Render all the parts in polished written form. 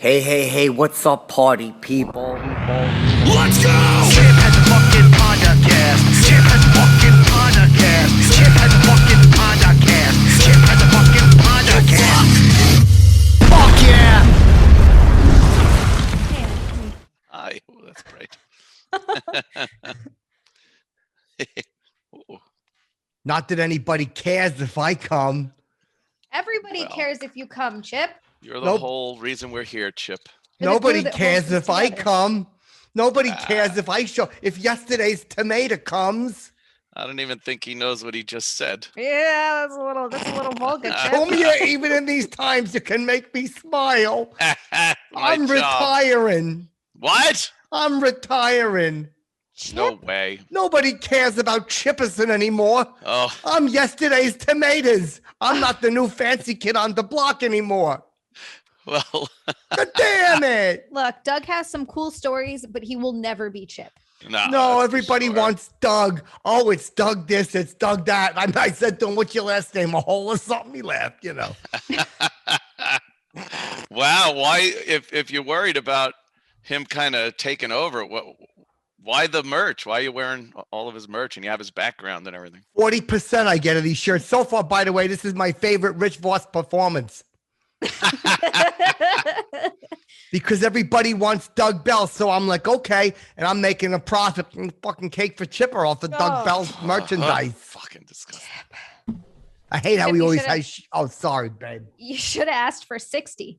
Hey, what's up, party people? Let's go! Chip has a fucking podcast. Chip has a fucking podcast. Chip has a fucking podcast. Chip has a fucking podcast. Fuck yeah! Hi, that's great. Not that anybody cares if I come. Everybody Well. cares if you come, Chip. You're the Nope. whole reason we're here, Chip. You're the Nobody glue that cares holds us if I together. come. Nobody cares if I show. If yesterday's tomato comes, I don't even think he knows what he just said. Yeah, that's a little vulgar, show Chip. me even in these times you can make me smile. My I'm job. retiring. What? I'm retiring. No way. Nobody cares about Chipperson anymore. Oh, I'm yesterday's tomatoes. I'm not the new fancy kid on the block anymore. well, God damn it. Look, Doug has some cool stories, but he will never be Chip. No, that's for everybody sure. wants Doug. Oh, it's Doug this, it's Doug that. I said to him, what's your last name? A hole or something? He laughed, you know. Wow. Why, if you're worried about him kind of taking over, why the merch? Why are you wearing all of his merch and you have his background and everything? 40% I get of these shirts. So far, by the way, this is my favorite Rich Voss performance. Because everybody wants Doug Bell. So I'm like, okay. And I'm making a profit and fucking cake for Chipper off of Doug Oh. Bell's merchandise. Fucking disgusting. I hate how Chip, he you always should've- has. Oh, sorry, babe. You should have asked for 60.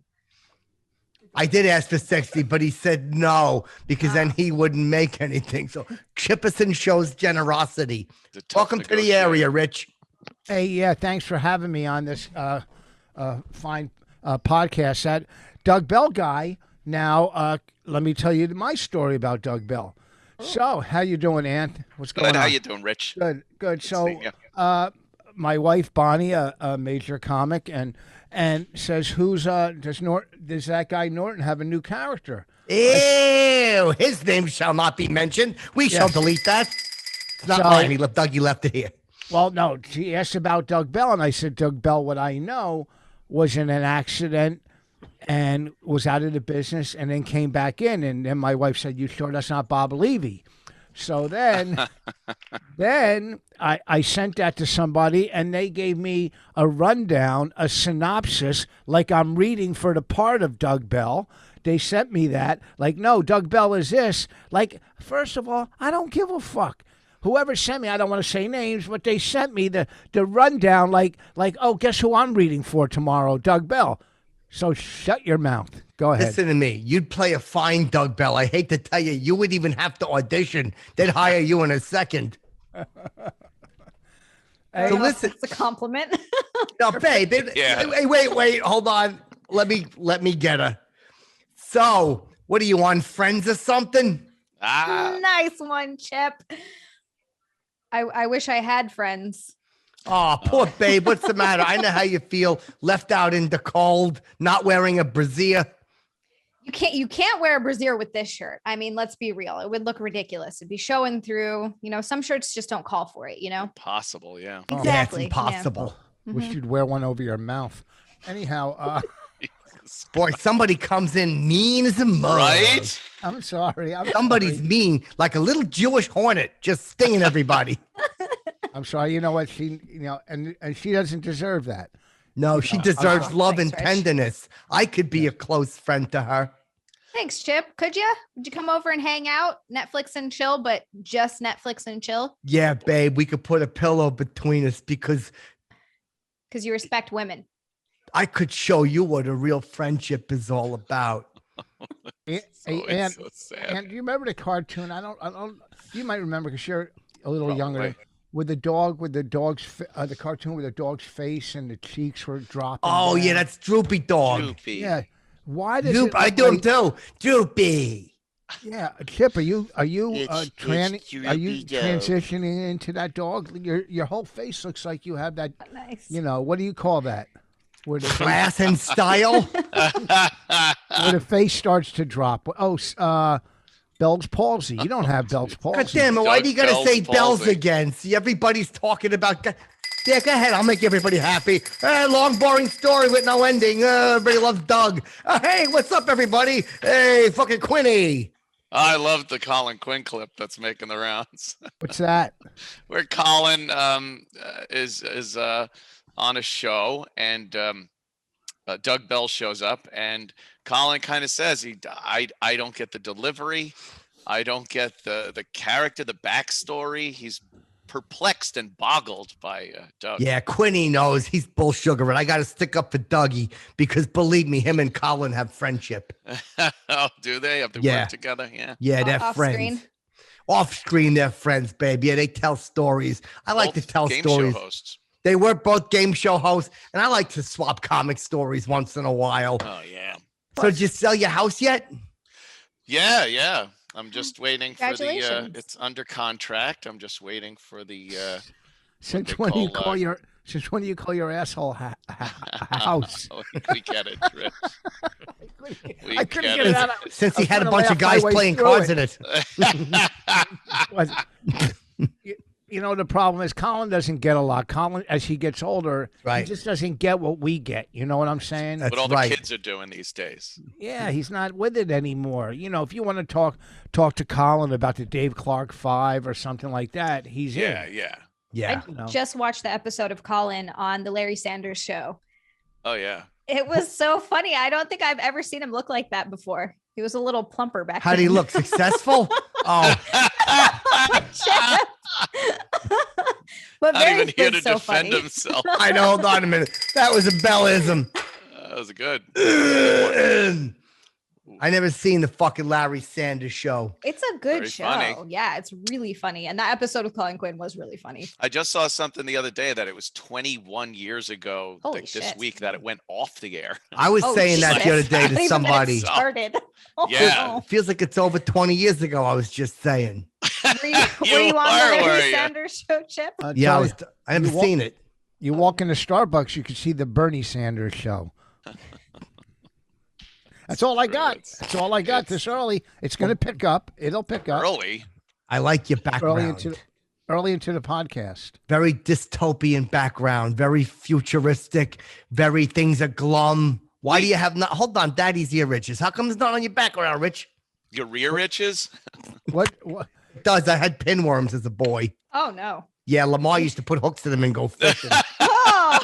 I did ask for 60, but he said no because then he wouldn't make anything. So Chipperson shows generosity. It's a tough Welcome to the negotiator. area, Rich. Hey, yeah, thanks for having me on this fine podcast. That Doug Bell guy. Now, let me tell you my story about Doug Bell. So, how you doing, Ant? What's going Good. on? How you doing, Rich? Good. So, seeing ya. my wife Bonnie, a major comic, and says, "Who's does that guy Norton have a new character?" Ew, his name shall not be mentioned. We shall delete that. It's not So- mine. Dougie left it here. Well, no, she asked about Doug Bell, and I said, Doug Bell, what I know was in an accident and was out of the business and then came back in. And then my wife said, you sure that's not Bob Levy? So then, I sent that to somebody, and they gave me a rundown, a synopsis, like I'm reading for the part of Doug Bell. They sent me that, like, no, Doug Bell is this. Like, first of all, I don't give a fuck. Whoever sent me, I don't want to say names, but they sent me the rundown like, oh, guess who I'm reading for tomorrow? Doug Bell. So shut your mouth. Go ahead. Listen to me. You'd play a fine Doug Bell. I hate to tell you, you would even have to audition. They'd hire you in a second. I So don't know if listen- that's a compliment. Now, babe, Yeah. wait, hold on. Let me get her. So, what are you on, Friends or something? Nice one, Chip. I wish I had friends. Oh, poor babe. What's the matter? I know how you feel. Left out in the cold, not wearing a brassiere. You can't wear a brassiere with this shirt. I mean, let's be real. It would look ridiculous. It'd be showing through. Some shirts just don't call for it, Possible, yeah. Yeah, it's Exactly. impossible. Wish you'd wear one over your mouth. Anyhow, Boy, somebody comes in mean as a mug. Right? I'm sorry. Somebody's mean, like a little Jewish hornet, just stinging everybody. I'm sorry. You know what? And she doesn't deserve that. No, she deserves love and Thanks, Rich. tenderness. I could be a close friend to her. Thanks, Chip. Could you? Would you come over and hang out, Netflix and chill, but just Netflix and chill? Yeah, babe, we could put a pillow between us because Because you respect women. I could show you what a real friendship is all about. It's Ant, so sad. Ant, do you remember the cartoon? I don't. You might remember because you're a little younger. Probably. With the cartoon with the dog's face and the cheeks were dropping. Oh, down. yeah, that's Droopy Dog. Droopy. Yeah. Why does Droop, it I look do him like- too. Droopy. Yeah, Chip, are you It's transitioning into that dog? Your whole face looks like you have that. Nice. What do you call that? Where the face, Class and style. where the face starts to drop. Oh, Bell's palsy. You don't have Bell's palsy. God damn it, why do you got to Bell's say bells palsy. again? See, everybody's talking about... Yeah, go ahead. I'll make everybody happy. Long, boring story with no ending. Everybody loves Doug. Hey, what's up, everybody? Hey, fucking Quinny. I love the Colin Quinn clip that's making the rounds. What's that? Where Colin is on a show, and Doug Bell shows up, and Colin kind of says, I don't get the delivery, I don't get the character, the backstory. He's perplexed and boggled by Doug. Yeah, Quinny knows he's bull sugar, and I got to stick up for Dougie because believe me, him and Colin have friendship. Oh, do they have to Yeah. work together? Yeah. Yeah, they're Off friends. screen? Off screen, they're friends, baby. Yeah, they tell stories. I like Both to tell game stories. show hosts. They were both game show hosts, and I like to swap comic stories once in a while. Oh yeah. So did you sell your house yet? Yeah. I'm just waiting for the. Congratulations. It's under contract. I'm just waiting for the. Since they when do you call, call your since when do you call your asshole house? We get it, Rich. We I couldn't get get it it. out. Since he I'm had a trying to bunch of laugh my guys way playing through cards it. in it. You know, the problem is Colin doesn't get a lot. Colin, as he gets older, Right. he just doesn't get what we get. You know what I'm saying? That's What all the right. kids are doing these days. Yeah, he's not with it anymore. You know, if you want to talk to Colin about the Dave Clark 5 or something like that, he's Yeah, in. yeah. Yeah. I No. just watched the episode of Colin on the Larry Sanders Show. Oh yeah. It was so funny. I don't think I've ever seen him look like that before. He was a little plumper back How then. do he look? Successful? Oh, Jeff. But Not very even here good, to so defend funny. himself. I know. Hold on a minute. That was a Bellism. That was good. I never seen the fucking Larry Sanders Show. It's a good Very show. funny. Yeah, it's really funny. And that episode of Colin Quinn was really funny. I just saw something the other day that it was 21 years ago, Holy like this shit. week, that it went off the air. I was Oh, saying that the other shit. day Not to even somebody. It started. Oh, Yeah. It feels like it's over 20 years ago. I was just saying. Were you on the You are, Larry were ya? Sanders show, Chip? I'll Yeah, tell you, I never You wa- seen it. you walk into Starbucks, you can see the Bernie Sanders show. That's all I got. It's- That's all I got this early. It's going to pick up. It'll pick up Early. I like your early background. into the podcast. Very dystopian background. Very futuristic. Very things are glum. Why do you have not? Hold on, Daddy's ear, Riches. How come it's not on your background, Rich? Your rear riches? What? It does. I had pinworms as a boy. Oh, no. Yeah, Lamar used to put hooks in them and go fishing. Oh!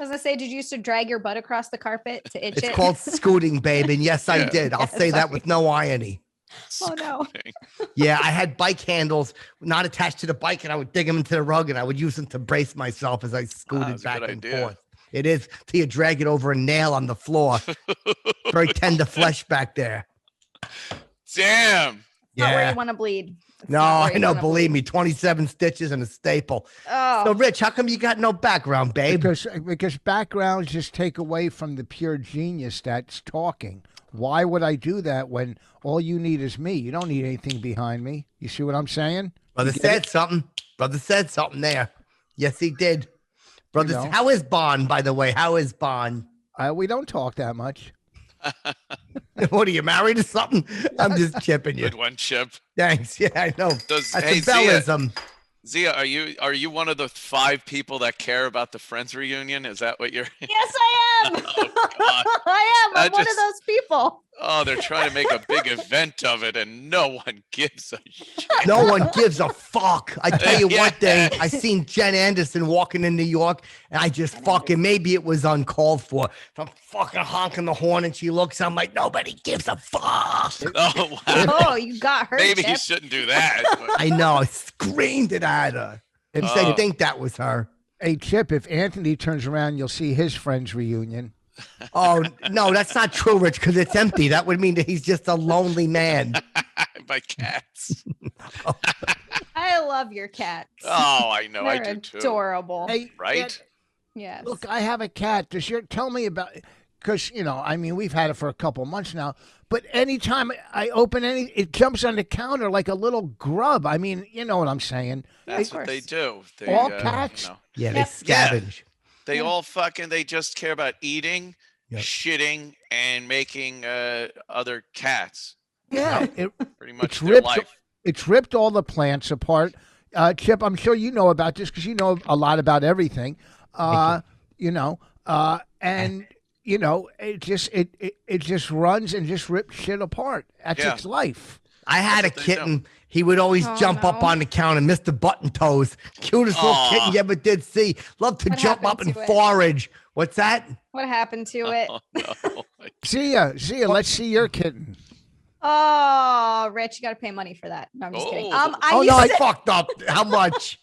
I was going to say, did you used to drag your butt across the carpet to itch It's it? called scooting, babe. And yes, I Yeah. did. I'll Yeah, say that with no irony. Oh, no. Yeah, I had bike handles not attached to the bike, and I would dig them into the rug, and I would use them to brace myself as I scooted that's a back good and idea. forth. It is till you drag it over a nail on the floor. Very tender flesh back there. Damn. Not where Yeah. you want to bleed. It's No, not where I you know. wanna Believe bleed. me, 27 stitches and a staple. Oh, So, Rich, how come you got no background, babe? Because backgrounds just take away from the pure genius that's talking. Why would I do that when all you need is me? You don't need anything behind me. You see what I'm saying? Brother said something. Brother said something there. Yes, he did. Brother, know. how is Bond, by the way? How is Bond? We don't talk that much. What are you married or something? I'm just chipping you. Good one, Chip. Thanks. Yeah, I know. Does That's hey a Zia, Bellism. Zia, are you one of the 5 people that care about the Friends reunion? Is that what you're? yes, I am. Oh, God. I am. I'm That one of just- those people. Oh, they're trying to make a big event of it, and no one gives a shit. No one gives a fuck. I tell you Yeah. one thing. I seen Jen Anderson walking in New York, and I just fucking, maybe it was uncalled for. So I'm fucking honking the horn, and she looks. I'm like, nobody gives a fuck. Oh wow. Oh, you got hurt. Maybe Chip. you shouldn't do that. but- I know. I screamed it at her. He said, Oh. think that was her. Hey, Chip, if Anthony turns around, you'll see his friends reunion. Oh, no, that's not true, Rich, because it's empty. That would mean that he's just a lonely man. by cats. I love your cats. Oh, I know. I They're do too. adorable. Hey, Right? Yes. Look, I have a cat. Tell me about? Because I mean, we've had it for a couple months now. But anytime I open it jumps on the counter like a little grub. I mean, you know what I'm saying? That's Of what they course. do. They, All you cats? know, Yeah, Yep. they scavenge. they Yeah. all they just care about eating, Yep. shitting, and making other cats. Yeah, Pretty much it's their ripped. life. It's ripped all the plants apart. Chip, I'm sure you know about this because you know a lot about everything. You know, and you know, it just runs and just rips shit apart. That's Yeah. its life. I had a That's what they do. kitten. He would always Oh, jump up no. on the counter, Mr. Button Toes. Cutest little Aw. kitten you ever did see. Loved to What jump up happened and to it? forage. What's that? What happened to it? Oh, no. See ya. Let's see your kitten. Oh, Rich, you got to pay money for that. No, I'm just kidding. Oh. Oh, used no, I to- fucked up. How much?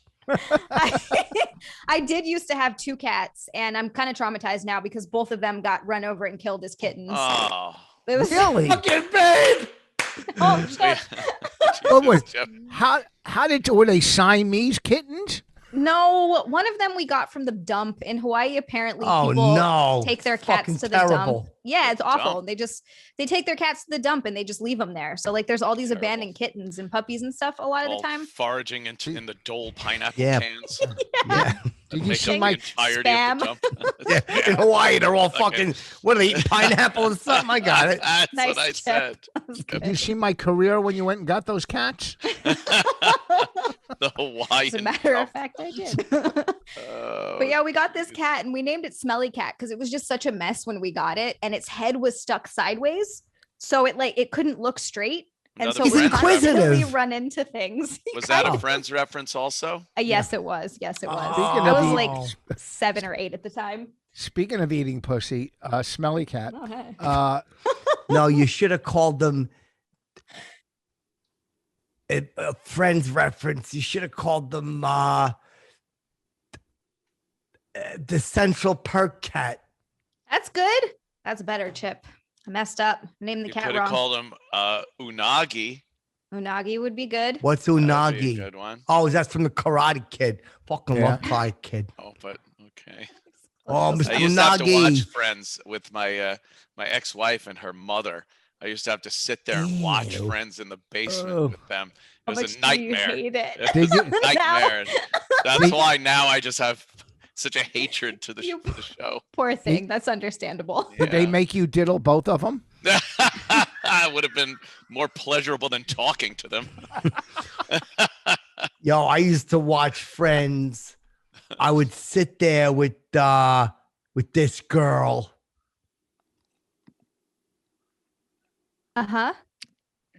I did used to have 2 cats, and I'm kind of traumatized now because both of them got run over and killed as kittens. Oh. It was Really? Fucking babe. oh, shit. Oh, wait. Jesus, Chip. Were they Siamese kittens? No, one of them we got from the dump in Hawaii. Apparently, Oh, people no. take their It's cats fucking to the dump. terrible. Yeah, it's awful. Dump. They take their cats to the dump and they just leave them there. So like, there's all these Terrible. abandoned kittens and puppies and stuff a lot of All the time. foraging in the Dole pineapple Yeah. cans. Yeah. Did you Make see up my? the entirety Spam. of the dump. Yeah. In Hawaii, they're all Okay. fucking, what are they eating, pineapple or something? I got it. That's Nice what I tip. said. That was Did good. you see my career when you went and got those cats? The Hawaiian. As a matter of dump. fact, I did. Oh, But yeah, we got this cat and we named it Smelly Cat because it was just such a mess when we got it, and its head was stuck sideways, so it couldn't look straight, and Another so He's we friend constantly inquisitive. run into things. Was that Oh. a Friends reference also? Yes, it was. Yes, it was. Speaking I of was eating- like 7 or 8 at the time. Speaking of eating pussy, Smelly Cat. Oh, hey. No, you should have called them a friend's reference. You should have called them the Central Perk Cat. That's good. That's better, Chip. I messed up. Named the You cat could have wrong. called him Unagi. Unagi would be good. What's That would be a Unagi? good one. Oh, that's from the Karate Kid. Fucking Yeah. love Karate Kid. Oh, but okay. Oh, Mr. I used to have to watch Unagi. Friends with my my ex-wife and her mother. I used to have to sit there and watch Ew. Friends in the basement Oh. with them. How It was much a do nightmare. you hate it? It Did was you- a nightmare. That's why now I just have such a hatred to the, You- the show. Poor thing. That's understandable. Did they Yeah. make you diddle both of them? It would have been more pleasurable than talking to them. Yo, I used to watch Friends. I would sit there with this girl. Uh-huh.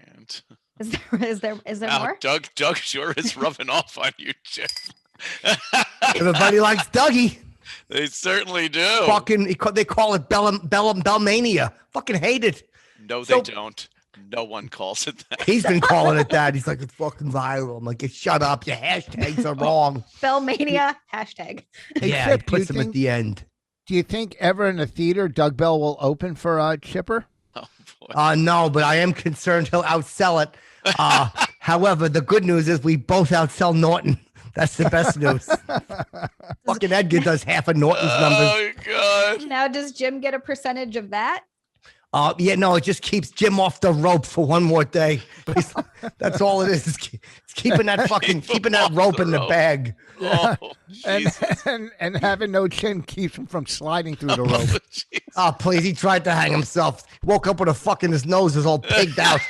And Is there wow, more? Doug sure is rubbing off on you, Chip. Everybody likes Dougie. They certainly do. Fucking, they call it Bellmania. Fucking hate it. No, So- they don't. No one calls it that. He's been calling it that. He's like, it's fucking viral. I'm like, shut up. Your hashtags are wrong. Bellmania hashtag. Hey, Yeah, Chip, he puts them at the end. do you think ever in a theater Doug Bell will open for Chipper? Oh, boy. No, but I am concerned he'll outsell it. However, the good news is we both outsell Norton. That's the best news. Fucking Edgar does half of Norton's numbers. Oh God. Now, does Jim get a percentage of that? Yeah, no, it just keeps Jim off the rope for one more day. That's all it is. It's keeping that fucking Keep him keeping that off the rope in the rope. bag. Oh, And, Jesus. and having no chin keeps him from sliding through the Oh, rope. jeez. Oh, please, he tried to hang himself. Woke up with a fucking his nose was all pigged out.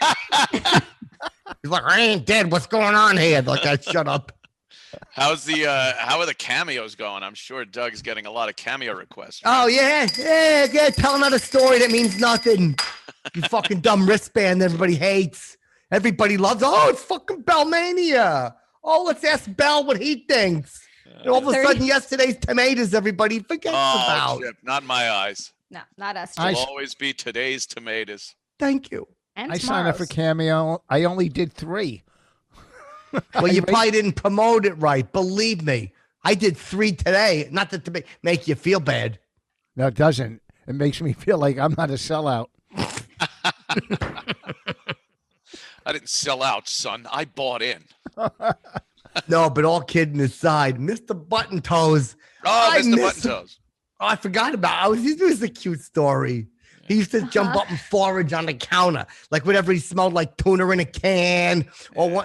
He's like, I ain't dead. What's going on here? Like, I shut up. How are the cameos going? I'm sure Doug's getting a lot of cameo requests. Oh yeah. Tell another story that means nothing. You fucking dumb wristband that everybody hates. Everybody loves. Oh, it's fucking Bellmania. Oh, let's ask Bell what he thinks. And all of a 30 sudden, yesterday's tomatoes, everybody forgets Oh, about. Chip, not in my eyes. No, not us. I It'll Jim. always be today's tomatoes. Thank you. And I signed up for tomorrow's. Cameo. I only did 3. Well, you probably didn't promote it right. Believe me. I did 3 today. Not that to make you feel bad. No, it doesn't. It makes me feel like I'm not a sellout. I didn't sell out, son. I bought in. No, but all kidding aside, Mr. Button Toes. Oh, I Mr. miss Button Toes. Oh, I forgot about. This was a cute story. He used to jump up and forage on the counter, like whatever he smelled like tuna in a can, or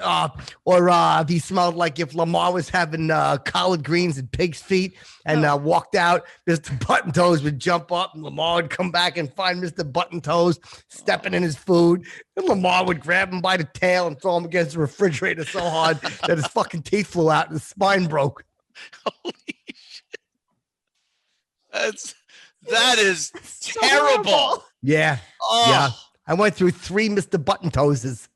if he smelled like if Lamar was having collard greens and pig's feet and walked out, Mr. Button Toes would jump up and Lamar would come back and find Mr. Button Toes stepping in his food. And Lamar would grab him by the tail and throw him against the refrigerator so hard that his fucking teeth flew out and his spine broke. Holy shit. That is So terrible. horrible. Yeah. Oh. Yeah. I went through 3 Mr. Button Toeses.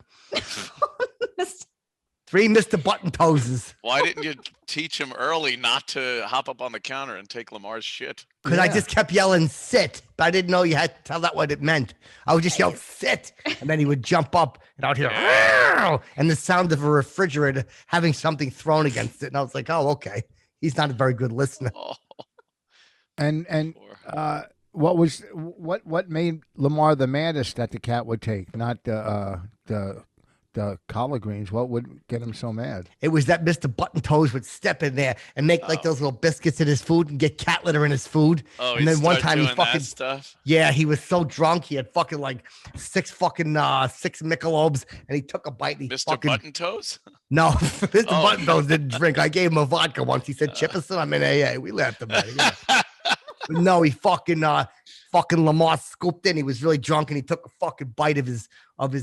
3 Mr. Button Toeses. Why didn't you teach him early not to hop up on the counter and take Lamar's shit? Because I just kept yelling, sit. But I didn't know you had to tell that what it meant. I would just yell, sit. And then he would jump up and I would hear, "Meow," and the sound of a refrigerator having something thrown against it. And I was like, oh, okay. He's not a very good listener. Oh, And what made Lamar the maddest that the cat would take? Not the collard greens. What would get him so mad? It was that Mr. Button Toes would step in there and make like those little biscuits in his food and get cat litter in his food. oh, and then one time he doing fucking that stuff. yeah, he was so drunk he had fucking like 6 Michelobes and he took a bite and he Mr. fucking Button Toes? no, Mr. Oh. Button Toes didn't drink. I gave him a vodka once. He said, Chipperson, I'm in AA. We laughed about it. Yeah. But no, he fucking Lamar scooped in. He was really drunk and he took a fucking bite of his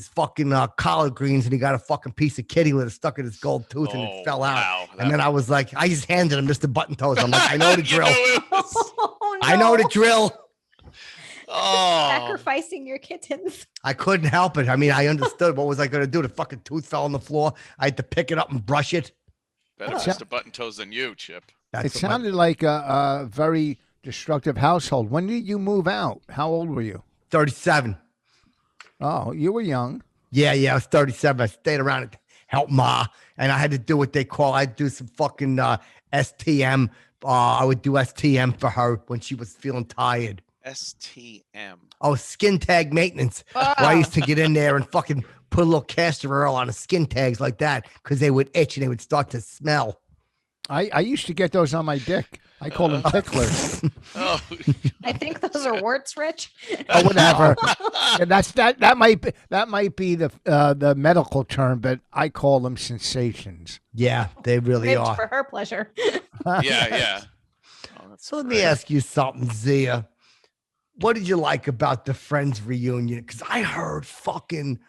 fucking collard greens and he got a fucking piece of kitty litter stuck in his gold tooth and it fell out. Wow. And then I was like, I just handed him Mr. Button Toes. I'm like, I know the You drill. knew it was- Oh, I know the no. drill. Oh, Sacrificing your kittens. I couldn't help it. I mean, I understood. What was I going to do? The fucking tooth fell on the floor. I had to pick it up and brush it. better Mr. Button Toes than you, Chip. That's It what my- sounded like a very destructive household. When did you move out? How old were you? 37. Oh, you were young. Yeah, I was 37. I stayed around and helped Ma, and I had to do what they call. I'd do some fucking STM. I would do STM for her when she was feeling tired. STM. Oh, skin tag maintenance. Where I used to get in there and fucking put a little castor oil on the skin tags like that because they would itch and they would start to smell. I used to get those on my dick. I call them ticklers. Oh, I think those are warts, Rich. Or whatever. And that might be the medical term, but I call them sensations. Yeah, they really Rich are. for her pleasure. yeah. Oh, that's So let me ask you something, Zia. What did you like about the Friends reunion? Because I heard fucking.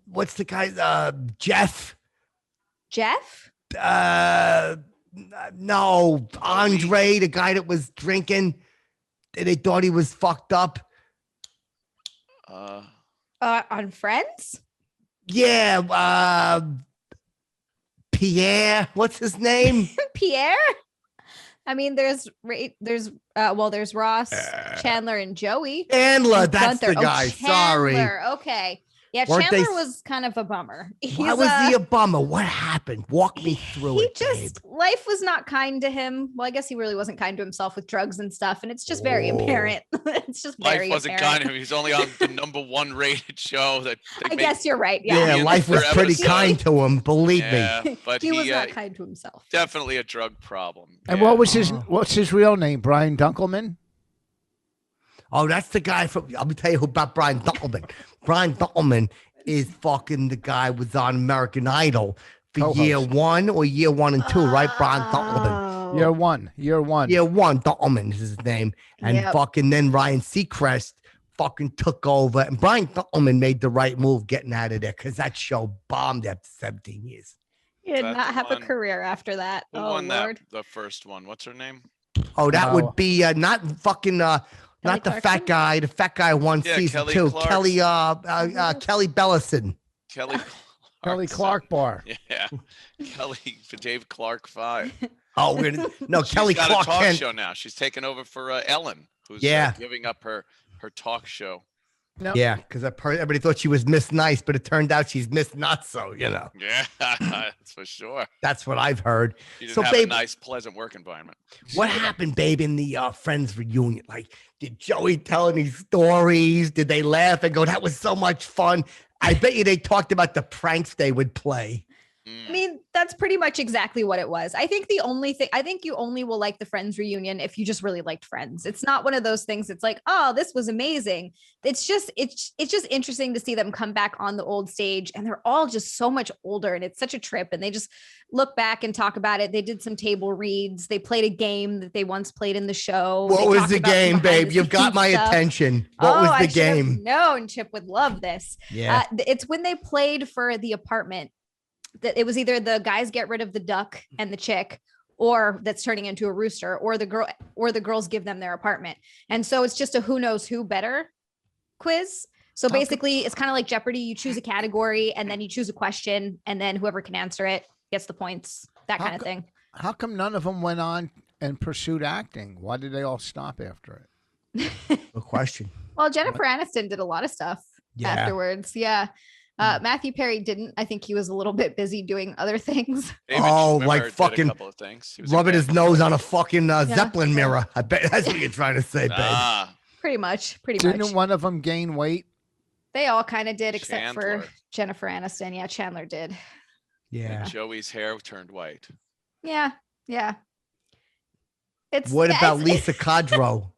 What's the guy's Jeff? Jeff? No, Andre, the guy that was drinking. They thought he was fucked up. On Friends? Yeah, Pierre. What's his name? Pierre? I mean, there's Ross, Chandler, and Joey. Chandler, And that's the Gunther. guy. Sorry. Chandler. Okay. Yeah, Weren't they Chandler was kind of a bummer. Why was he a bummer? What happened? Walk me through He it. just babe. life was not kind to him. Well, I guess he really wasn't kind to himself with drugs and stuff, and it's just very apparent. It's just Life very wasn't apparent. kind to him. He's only on the #1 rated show that they I made- guess you're right. Yeah, Yeah, Millions life was per pretty episode. kind to him. Believe me. Yeah, but he was he not kind to himself. definitely a drug problem. And Yeah. what's his real name? Brian Dunkelman? Oh, that's the guy from. Let me tell you who about Brian Dunkelman. Brian Dunkelman is fucking the guy who was on American Idol for Co-host. year 1 or year 1 and 2, right? Brian Dunkelman. Oh. Year one. Year 1, Dunkelman is his name. And Yep. fucking then Ryan Seacrest fucking took over. And Brian Dunkelman made the right move getting out of there because that show bombed after 17 years. He did That's not the have a one. career after that. Who Oh won Lord. that? The first one. What's her name? Oh, that No. would be not fucking not the Clarkson? fat guy. The fat guy won Yeah, season Kelly 2. Clarkson. Kelly Bellison. Kelly. Kelly Clarkson. Clark Bar. Yeah, Kelly for Dave Clark 5. Oh, no, She's Kelly got Clark a talk Kent. show now. She's taken over for Ellen, who's Yeah. giving up her talk show. No. Yeah, because everybody thought she was Miss Nice, but it turned out she's Miss Not So. Yeah, that's for sure. That's what I've heard. She didn't So, have babe, a nice, pleasant work environment. what happened, babe, in the Friends reunion? Like, did Joey tell any stories? Did they laugh and go, that was so much fun? I bet you they talked about the pranks they would play. I mean, that's pretty much exactly what it was. I think you only will like the Friends reunion if you just really liked Friends. It's not one of those things. It's like, oh, this was amazing. It's just interesting to see them come back on the old stage, and they're all just so much older, and it's such a trip. And they just look back and talk about it. They did some table reads. They played a game that they once played in the show. What was the game, babe? You've got my attention. What was the game? No, Chip would love this. Yeah, it's when they played for the apartment. That it was either the guys get rid of the duck and the chick, or that's turning into a rooster, or the girls give them their apartment. And so it's just a who knows who better quiz. So basically it's kind of like Jeopardy. You choose a category and then you choose a question, and then whoever can answer it gets the points, that kind of thing. How come none of them went on and pursued acting? Why did they all stop after it? Good question. Well, Jennifer Aniston did a lot of stuff afterwards. Yeah. Matthew Perry didn't. I think he was a little bit busy doing other things. David like Schwimmer did fucking a couple of things. He was rubbing his in nose on a fucking Zeppelin mirror. I bet that's what you're trying to say, babe. Pretty much. Didn't one of them gain weight? They all kind of did, except Chandler. for Jennifer Aniston. Yeah, Chandler did. Yeah. And Joey's hair turned white. Yeah. What about Lisa Kudrow?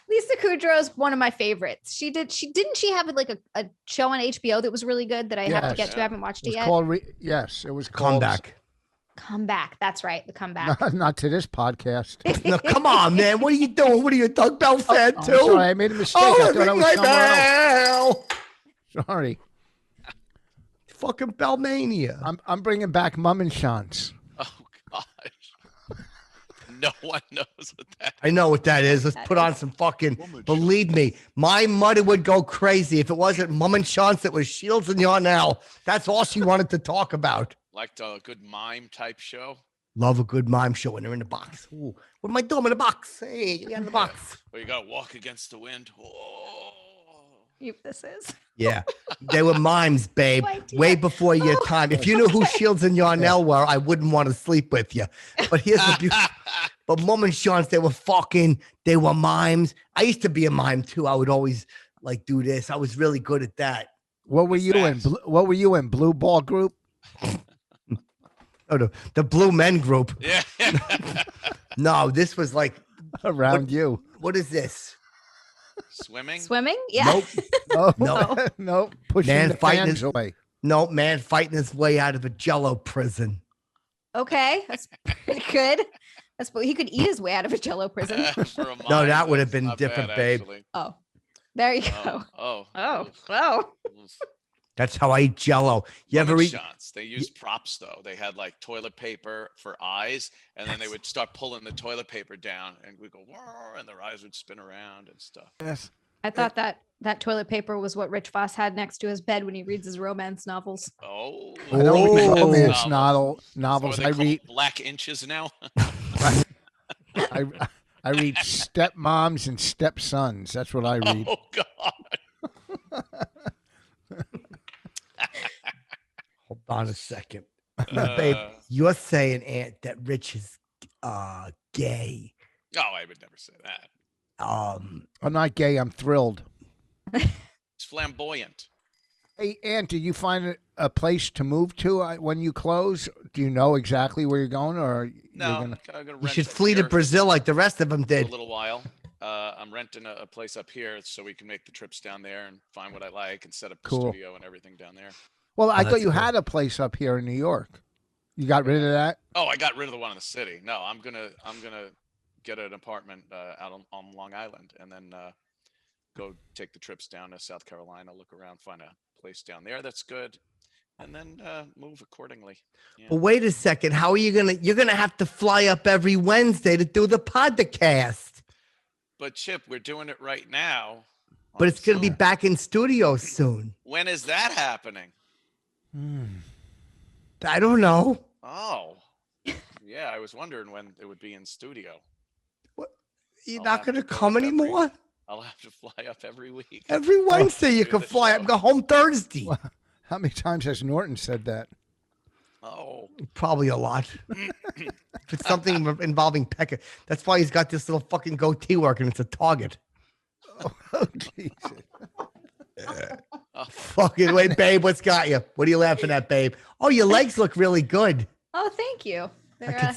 Lisa Kudrow is one of my favorites. Didn't she have like a show on HBO that was really good that I have to get to? I haven't watched it yet. Yes, it was called Comeback. That's right. The Comeback. Not to this podcast. No, come on, man. What are you doing? What are you, a Doug Bell fan too? Sorry, I made a mistake. I thought I was somewhere else. Sorry. Fucking Bellmania. I'm bringing back Mum and Shantz. Oh gosh. No one knows what that is. I know what that is. Let's put on some fucking, believe me, my mother would go crazy if it wasn't Mum and Shantz that was Shields and Yarnell. That's all she wanted to talk about. Liked a good mime type show. Love a good mime show when they're in the box. Ooh, what am I doing in the box? Hey, you got in the box. Where you gotta walk against the wind. Oh. This is. Yeah, they were mimes, babe. Way before your time. If you knew who Shields and Yarnell were, I wouldn't want to sleep with you. But here's the beauty. But Mum and Shantz, they were mimes. I used to be a mime too. I would always like do this. I was really good at that. What were you in? What were you in? Blue Ball Group? Oh, the Blue Men Group. Yeah. No, this was like Around you. What is this? Swimming? Yeah. Nope. No. Pushing Man the fighting fans his away. No, man fighting his way out of a Jello prison. Okay, that's pretty good. He could eat his way out of a Jello prison. No, that would have been different, babe. Actually. Oh, there you go. Oh. That's how I eat Jello. You ever eat? Shots. They used props though. They had like toilet paper for eyes, and then they would start pulling the toilet paper down, and we go, "Whoa," and their eyes would spin around and stuff. Yes. I thought that toilet paper was what Rich Voss had next to his bed when he reads his romance novels. Oh. I don't read Oh. romance So novels. are I they read called black inches now. I read stepmoms and stepsons. That's what I read. Oh God. Hold on a second. Now, babe, you're saying, Aunt, that Rich is gay. Oh, I would never say that. I'm not gay. I'm thrilled. It's flamboyant. Hey, Aunt, did you find a place to move to when you close? Do you know exactly where you're going, or No, you're I'm gonna You rent should up flee to here Brazil like the rest of them for did. a little while. I'm renting a place up here so we can make the trips down there and find what I like and set up the Cool. studio and everything down there. Well, I thought that's you cool. had a place up here in New York. You got rid of that? Oh, I got rid of the one in the city. No, I'm gonna get an apartment out on Long Island and then go take the trips down to South Carolina, look around, find a place down there that's good, and then move accordingly. Yeah. But wait a second. How are you you're gonna have to fly up every Wednesday to do the podcast. But Chip, we're doing it right now. But it's gonna be back in studio soon. When is that happening? I don't know. Oh, yeah. I was wondering when it would be in studio. You're I'll not have gonna to go come up anymore? I'll have to fly up every week. Every Wednesday you Do can the fly up show. and go home Thursday. How many times has Norton said that? Oh, Probably a lot. If it's something involving Pekka. That's why he's got this little fucking goatee working. It's a target. Oh, Jesus. Fucking wait, babe. What's got you? What are you laughing at, babe? Oh, your legs look really good. Oh, thank you. They're, can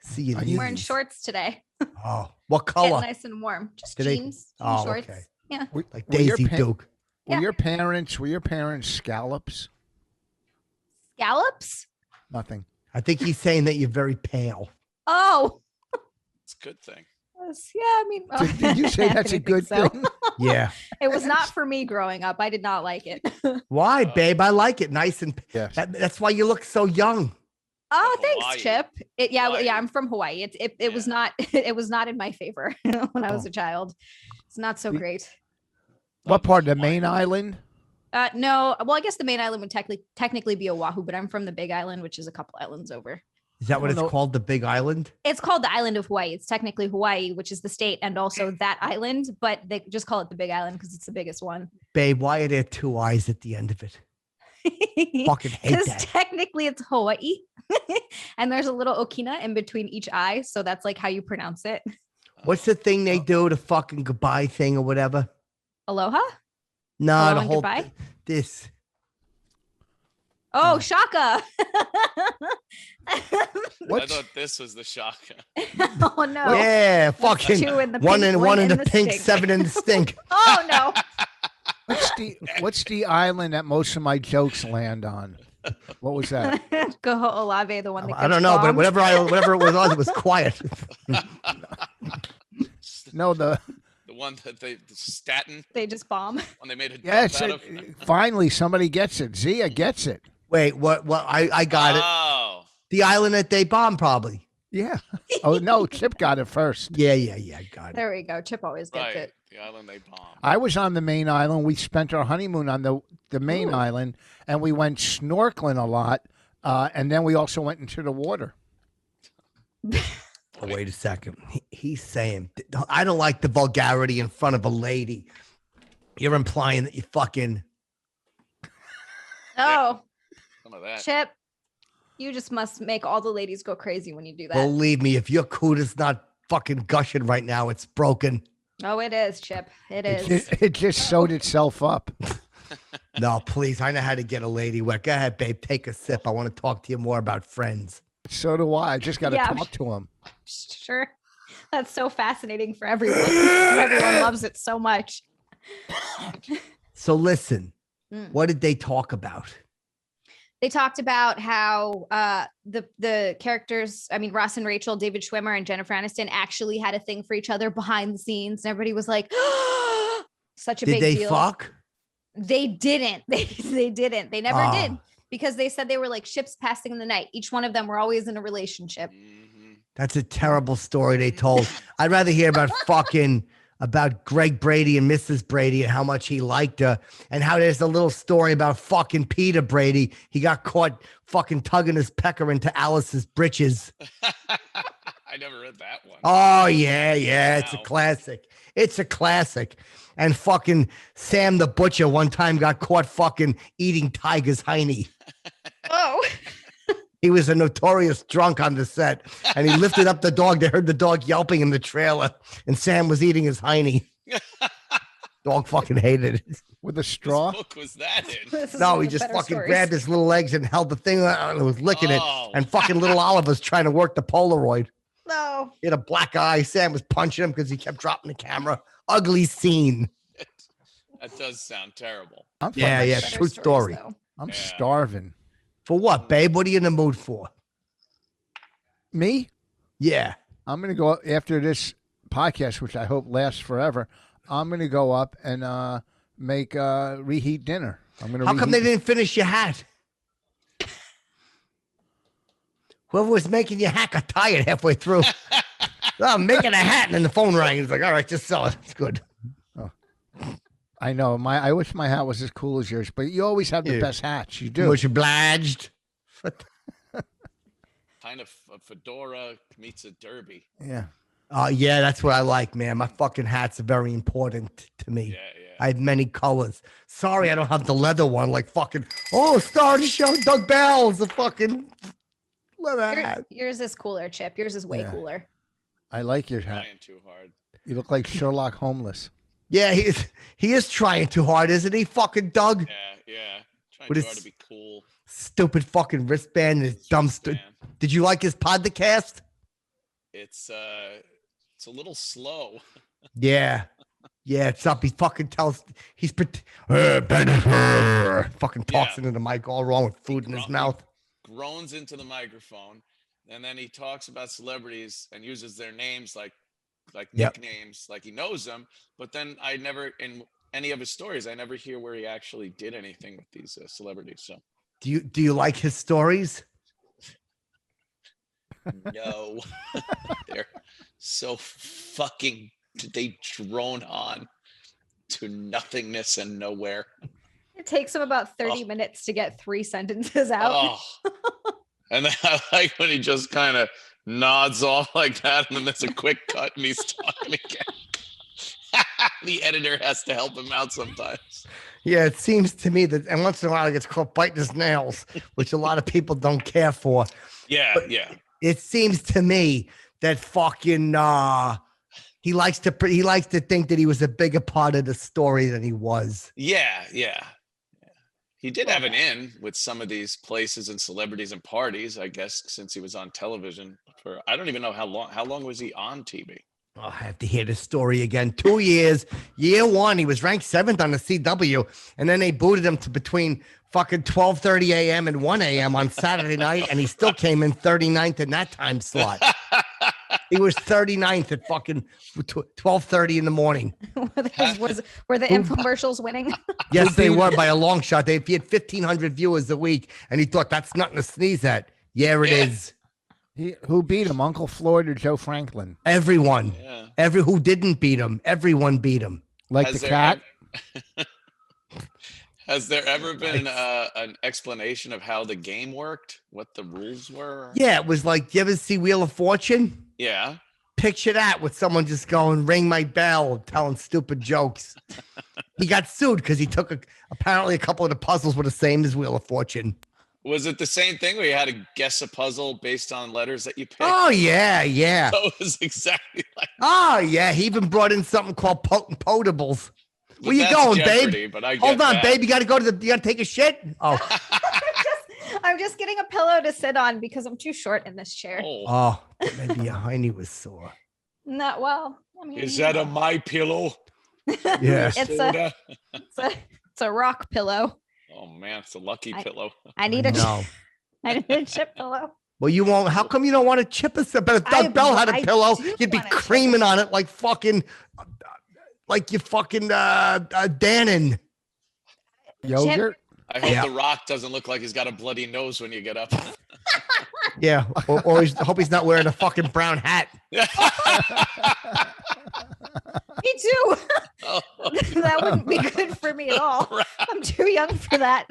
See you. I'm wearing shorts today. Oh, what Getting color? nice and warm. Just Do they- jeans, Oh, shorts. okay. Yeah. Like Were your Daisy pa- Duke. Were Yeah. your parents scallops? Scallops? Nothing. I think he's saying that you're very pale. Oh. It's a good thing. Yeah, I mean, Did you say that's a Anthony good thinks so. thing? Yeah. It was not for me growing up. I did not like it. Why, babe? I like it. Nice and Yes. that's why you look so young. Oh, Hawaii. thanks, Chip. Hawaii. Yeah, I'm from Hawaii. It was not it was not in my favor when I was a child. It's not so great. What part of the main island? No, well, I guess the main island would technically be Oahu, but I'm from the Big Island, which is a couple islands over. Is that what don't it's know. called? The Big Island? It's called the island of Hawaii. It's technically Hawaii, which is the state, and also that island, but they just call it the Big Island because it's the biggest one. Babe, why are there two eyes at the end of it? Fucking hate Because that. technically it's Hawaii, and there's a little okina in between each eye, so that's like how you pronounce it. What's the thing they do? The fucking goodbye thing or whatever? Aloha? No, Hello the and whole goodbye? this. Oh, shaka. I What's thought this was the shaka. Oh no. Yeah, fucking Two in the one pink, in one in the pink, stink. 7 in the stink. Oh no. what's the island that most of my jokes land on? What was that? Kaho'olawe, the one that I don't know, but bombed. whatever it was on, it was quiet. No, the The one that the statin They just bomb. when they made a yes. dump out Finally, somebody gets it. Zia gets it. Wait, what? I got it. Oh, The island that they bombed, probably. Yeah. Oh no, Chip got it first. Yeah, got it. There we go. Chip always gets right. it. The island they bombed. I was on the main island. We spent our honeymoon on the main island, and we went snorkeling a lot. And then we also went into the water. Oh, wait a second. He's saying, I don't like the vulgarity in front of a lady. You're implying that you fucking. Oh, Some of that. Chip, you just must make all the ladies go crazy when you do that. Believe me, if your cooter's not fucking gushing right now, it's broken. Oh, it is, Chip. It is. It just sewed itself up. No, please. I know how to get a lady wet. Go ahead, babe. Take a sip. I want to talk to you more about friends. So do I. I just got to Yeah. talk to him. Sure. That's so fascinating for everyone. Everyone loves it so much. So listen, Mm. what did they talk about? They talked about how the characters, I mean, Ross and Rachel, David Schwimmer and Jennifer Aniston actually had a thing for each other behind the scenes. And everybody was like, such a Did big they deal. fuck? They didn't. They didn't. They never did Oh. because they said they were like ships passing in the night. Each one of them were always in a relationship. Mhm. That's a terrible story they told. I'd rather hear about Greg Brady and Mrs. Brady and how much he liked her, and how there's a little story about fucking Peter Brady. He got caught fucking tugging his pecker into Alice's britches. I never read that one. Oh yeah, it's a Wow. classic. It's a classic. And fucking Sam the Butcher one time got caught fucking eating Tiger's hiney. Oh, He was a notorious drunk on the set, and he lifted up the dog. They heard the dog yelping in the trailer, and Sam was eating his hiney. Dog fucking hated it. With a What straw. book was that in? this is No, one he of the just better fucking stories. grabbed his little legs and held the thing out and was licking Oh. it. And fucking little Oliver's trying to work the Polaroid. No. He had a black eye. Sam was punching him because he kept dropping the camera. Ugly scene. That does sound terrible. I'm Yeah, fucking- yeah. Better True stories, story. though. I'm Yeah. starving. For what, babe? What are you in the mood for? Me? Yeah. I'm gonna go after this podcast, which I hope lasts forever. I'm gonna go up and make reheat dinner. I'm gonna. How come they reheat- didn't finish your hat? Whoever was making your hat got tired halfway through. Oh, I'm making a hat, and then the phone rang. He's like, all right, just sell it. It's good. I know. I wish my hat was as cool as yours, but you always have the Yeah. best hats. You do. Much obliged. Kind of a fedora meets a derby. Yeah. Yeah, that's what I like, man. My fucking hats are very important to me. Yeah, yeah. I have many colors. Sorry, I don't have the leather one. Like fucking, star of the show, Doug Bell's the fucking leather hat. Yours is cooler, Chip. Yours is way Yeah. cooler. I like your hat. Trying too hard. You look like Sherlock Homeless. Yeah, he is trying too hard, isn't he? Fucking Doug. Yeah. Trying With too his hard to be cool. stupid fucking wristband and his dumb. Man. Did you like his podcast? It's a little slow. Yeah. Yeah, it's up. He fucking tells. He's fucking talks into the mic all wrong with food in his mouth. Groans into the microphone, and then he talks about celebrities and uses their names like nicknames, like he knows them. But then I never, in any of his stories, I never hear where he actually did anything with these celebrities. So Do you like his stories? no, they're so fucking. They drone on to nothingness and nowhere. It takes him about 30 minutes to get 3 sentences out. And then I like when he just kind of nods off like that, and then there's a quick cut and he's talking again. The editor has to help him out sometimes. Yeah, it seems to me that, and once in a while he gets caught biting his nails, which a lot of people don't care for. Yeah, But yeah. It seems to me that fucking he likes to think that he was a bigger part of the story than he was. Yeah. He did have an in with some of these places and celebrities and parties, I guess, since he was on television for, I don't even know how long. How long was he on TV? Oh, I have to hear this story again. 2 years. Year one, he was ranked 7th on the CW, and then they booted him to between fucking 12:30 a.m. and 1 a.m. on Saturday night, and he still came in 39th in that time slot. He was 39th at fucking 12:30 in the morning. Were the infomercials winning? Yes, they were by a long shot. He had 1,500 viewers a week, and he thought that's nothing to sneeze at. Yeah, it is. Who beat him, Uncle Floyd or Joe Franklin? Everyone. Yeah. Who didn't beat him. Everyone beat him. Like Has the there cat? Has there ever been an explanation of how the game worked? What the rules were? Yeah, it was like, you ever see Wheel of Fortune? Yeah. Picture that with someone just going, ring my bell, telling stupid jokes. He got sued because he took apparently a couple of the puzzles were the same as Wheel of Fortune. Was it the same thing where you had to guess a puzzle based on letters that you picked? Oh, yeah. So it was exactly like Oh, yeah. He even brought in something called potables. Where you that's going, Jeopardy, babe? but I get Hold on, that. babe. You got to go you got to take a shit? Oh. I'm just getting a pillow to sit on because I'm too short in this chair. Oh, Maybe your hiney was sore. Not well. I mean, is that a my pillow? Yeah. It's a rock pillow. Oh man, it's a lucky pillow. I need a No. I need a chip pillow. Well, you won't. How come you don't want to chip us? But if Doug Bell had a I pillow, do you'd be want a chip. creaming on it like fucking, like you fucking Dannon. Yogurt? I hope Yeah. The Rock doesn't look like he's got a bloody nose when you get up. Yeah, or I hope he's not wearing a fucking brown hat. Me too. Oh, That wouldn't be good for me at all. I'm too young for that.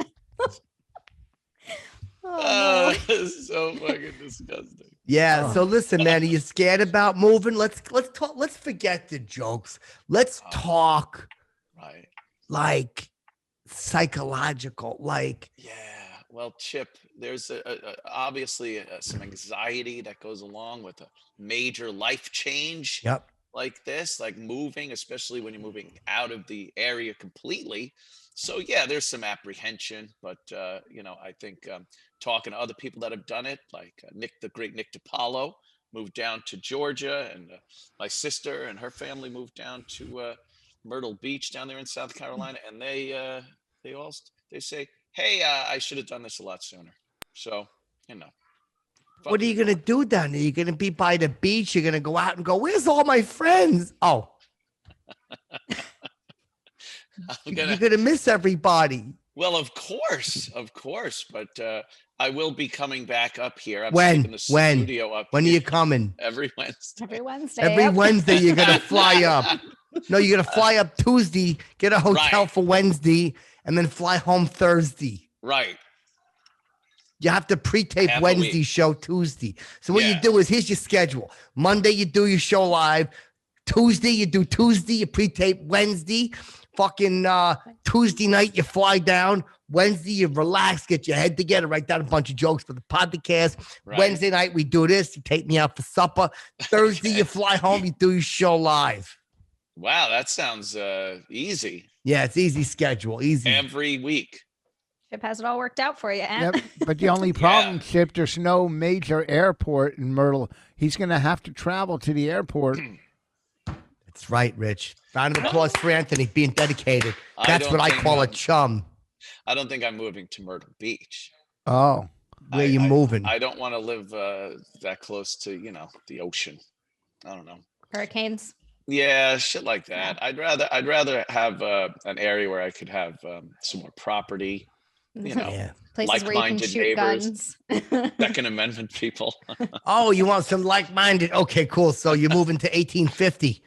Oh, no. this is so fucking disgusting. Yeah. So listen, man, are you scared about moving? Let's talk. Let's forget the jokes. Let's talk Right. like psychological. Like, Yeah. Well, Chip, there's obviously some anxiety that goes along with a major life change yep. like this, like moving, especially when you're moving out of the area completely. So yeah, there's some apprehension, but I think talking to other people that have done it, like the great Nick DiPaolo, moved down to Georgia, and my sister and her family moved down to Myrtle Beach down there in South Carolina, and they say, hey, I should have done this a lot sooner. So What are you gonna do down there? You're gonna be by the beach. You're gonna go out and go. Where's all my friends? Oh, you're gonna miss everybody. Well, of course, but I will be coming back up here. I'm When? taking the studio up When are here you coming? every Wednesday. Every Wednesday. Every yep. Wednesday you're gonna fly up. No, you're gonna fly up Tuesday, get a hotel Right. for Wednesday, and then fly home Thursday. Right. You have to pre-tape Half a Wednesday week. show Tuesday. So what you Yeah. do is here's your schedule. Monday you do your show live. Tuesday you do Tuesday, you pre-tape Wednesday. Fucking Tuesday night you fly down. Wednesday you relax, get your head together, write down a bunch of jokes for the podcast. Right. Wednesday night we do this. You take me out for supper. Thursday you fly home, you do your show live. Wow, that sounds easy. Yeah, it's easy schedule, easy. Every week. Chip has it all worked out for you, Aunt. Yep. But the only problem, Chip, there's no major airport in Myrtle. He's going to have to travel to the airport. That's right, Rich. Round of applause for Anthony being dedicated. I That's don't what I think call a I'm- chum. I don't think I'm moving to Myrtle Beach. Oh, Where you moving? I don't want to live that close to, the ocean. I don't know. Hurricanes. Yeah, shit like that. I'd rather have an area where I could have some more property, Yeah. Places where you can like-minded shoot neighbors. guns. Second Amendment people. Oh, you want some like-minded? Okay, cool. So you're moving to 1850.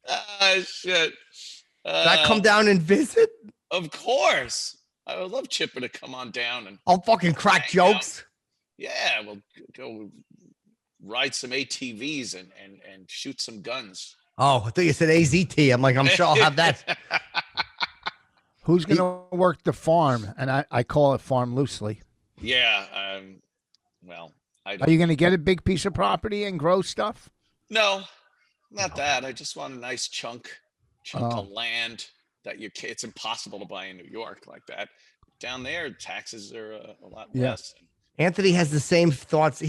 Ah, shit. Did I come down and visit? Of course. I would love Chipper to come on down and I'll fucking crack hang out. jokes. Yeah, we'll go ride some ATVs and shoot some guns. Oh, I thought you said AZT. I'm like, I'm sure I'll have that. who's going to work the farm? And I call it farm loosely. Yeah. Well, Are you going to get a big piece of property and grow stuff? No, not that. I just want a nice chunk Oh. of land that it's impossible to buy in New York like that. Down there, taxes are a lot Yeah. less. Anthony has the same thoughts.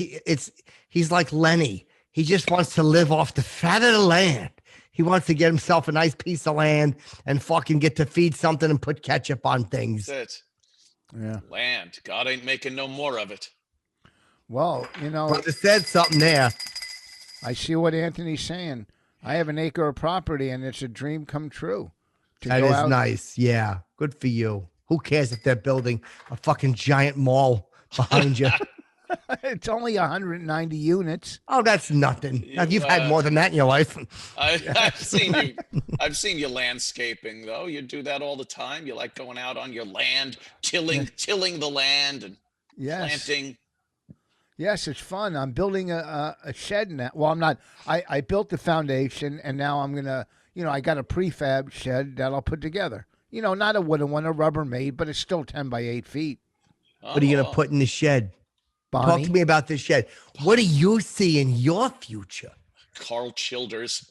He's like Lenny. He just wants to live off the fat of the land. He wants to get himself a nice piece of land and fucking get to feed something and put ketchup on things. That's it. Yeah. Land. God ain't making no more of it. Well, Brother said something there. I see what Anthony's saying. I have an acre of property, and it's a dream come true. To That go is out. nice. Yeah. Good for you. Who cares if they're building a fucking giant mall behind you? It's only 190 units. Oh, that's nothing. You, You've had more than that in your life. I've seen you. I've seen you landscaping though. You do that all the time. You like going out on your land, tilling the land and Yes. planting. Yes, it's fun. I'm building a shed now. Well, I'm not. I built the foundation, and now I'm going to, I got a prefab shed that I'll put together. Not a wooden one, a Rubbermaid, but it's still 10 by 8 feet. What are you going to put in the shed? Bonnie? Talk to me about this shed. What do you see in your future? Carl Childers.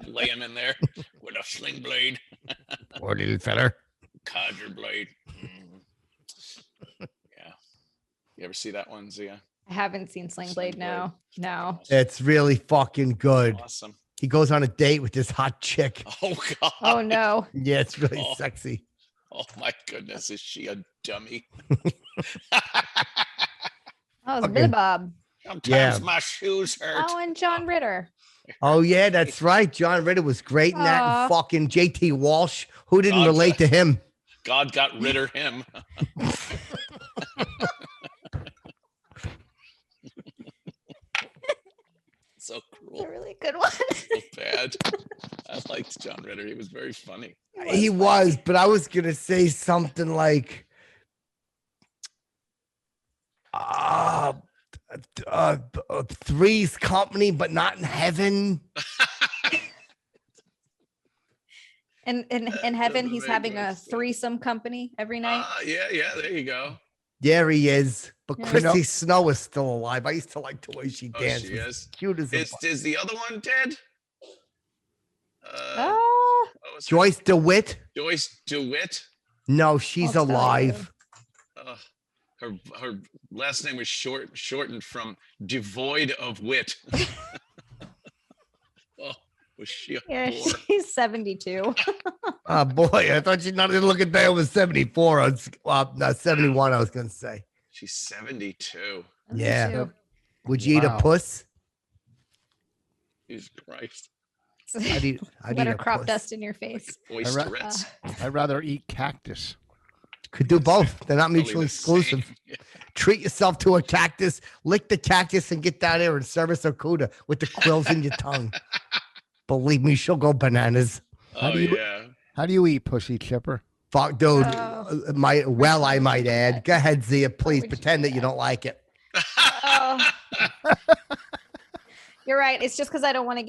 Lay him in there with a sling blade, Poor little feller. codger blade. Yeah. You ever see that one, Zia? I haven't seen Sling Blade now. No. It's really fucking good. Awesome. He goes on a date with this hot chick. Oh God. Oh no. Yeah, it's really Oh. sexy. Oh my goodness, is she a dummy? Oh, it's Okay. Billy Bob. Sometimes Yeah. my shoes hurt. Oh, and John Ritter. Oh, yeah, that's right. John Ritter was great in that. Aw. And fucking JT Walsh. Who didn't God, relate to him? God got rid of him. So It's a cruel, really good one. so bad. I liked John Ritter. He was very funny. He was, but I was going to say something like, Three's Company, but not in heaven. And in heaven, he's make having no a sense. threesome company every night. Yeah, there you go. There he is. But Yeah. Christy Snow is still alive. I used to like the way she Oh, danced. she It was is. cute as a Is the other one dead? Oh, What was her- Joyce DeWitt? Joyce DeWitt. No, she's I'll tell alive. Her last name was shortened from devoid of wit. Oh, was she a yeah, bore? she's 72. Oh boy, I thought you not even look at that. It was 74. I was, no, 71, I was gonna say. She's 72. Yeah. 72. Would you eat a Wow. puss? Jesus Christ. I'd eat Let her a crop puss. dust in your face. Oysterettes. I'd rather eat cactus. Could do both. They're not Probably mutually the same. exclusive. Treat yourself to a cactus, lick the cactus, and get down there and service a cooter with the quills in your tongue. Believe me, she'll go bananas. Oh, do you- yeah. How do you eat, pussy chipper? Fuck, dude. Oh. I might add. Go ahead, Zia. Please would you pretend that do you don't like it. Oh. You're right. It's just because I don't want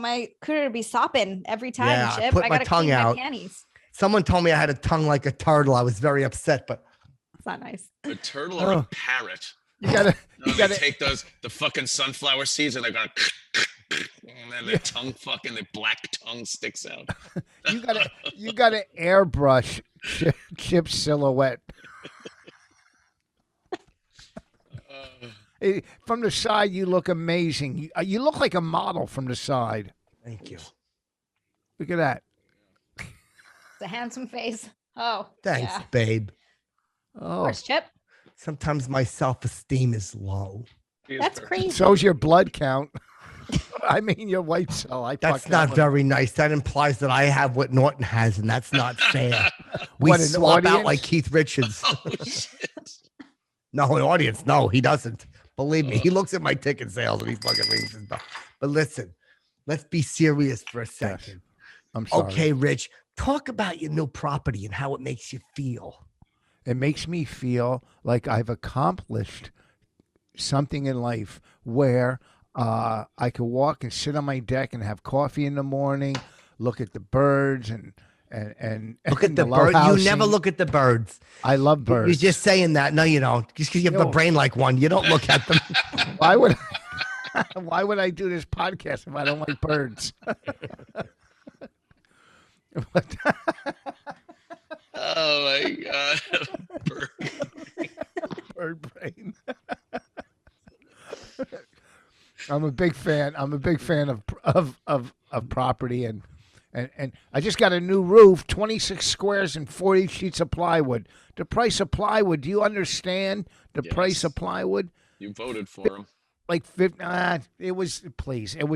my cooter to be sopping every time, Yeah, I Chip. put I my gotta tongue clean out. my panties. Someone told me I had a tongue like a turtle. I was very upset, but It's not nice. A turtle or a Oh. parrot? You gotta. No, You they gotta. take the fucking sunflower seeds and they're going, and then their tongue the black tongue sticks out. You gotta airbrush Chip's silhouette. From the side, you look amazing. You look like a model from the side. Thank you. Look at that. It's a handsome face. Oh, Thanks, yeah. babe. Of Oh, course, Chip. Sometimes my self-esteem is low. That's crazy. so's your blood count. I mean, your white cell. That's not very nice. That implies that I have what Norton has, and that's not fair. We What, an swap out audience? like Keith Richards. Oh, shit. No, an audience. No, he doesn't. Believe me. He looks at my ticket sales and he fucking rings his bell. But listen, let's be serious for a second. I'm sorry. Okay, Rich, talk about your new property and how it makes you feel. It makes me feel like I've accomplished something in life where I could walk and sit on my deck and have coffee in the morning, look at the birds and Look at and the bird. You housing. never look at the birds. I love birds. You're just saying that. No, you don't. Just because you have No. a brain like one, you don't look at them. Why would I do this podcast if I don't like birds? Oh my god. Bird brain. I'm a big fan. I'm a big fan of property and I just got a new roof, 26 squares and 40 sheets of plywood. The price of plywood, do you understand the price of plywood? You voted for him. Like 50, it was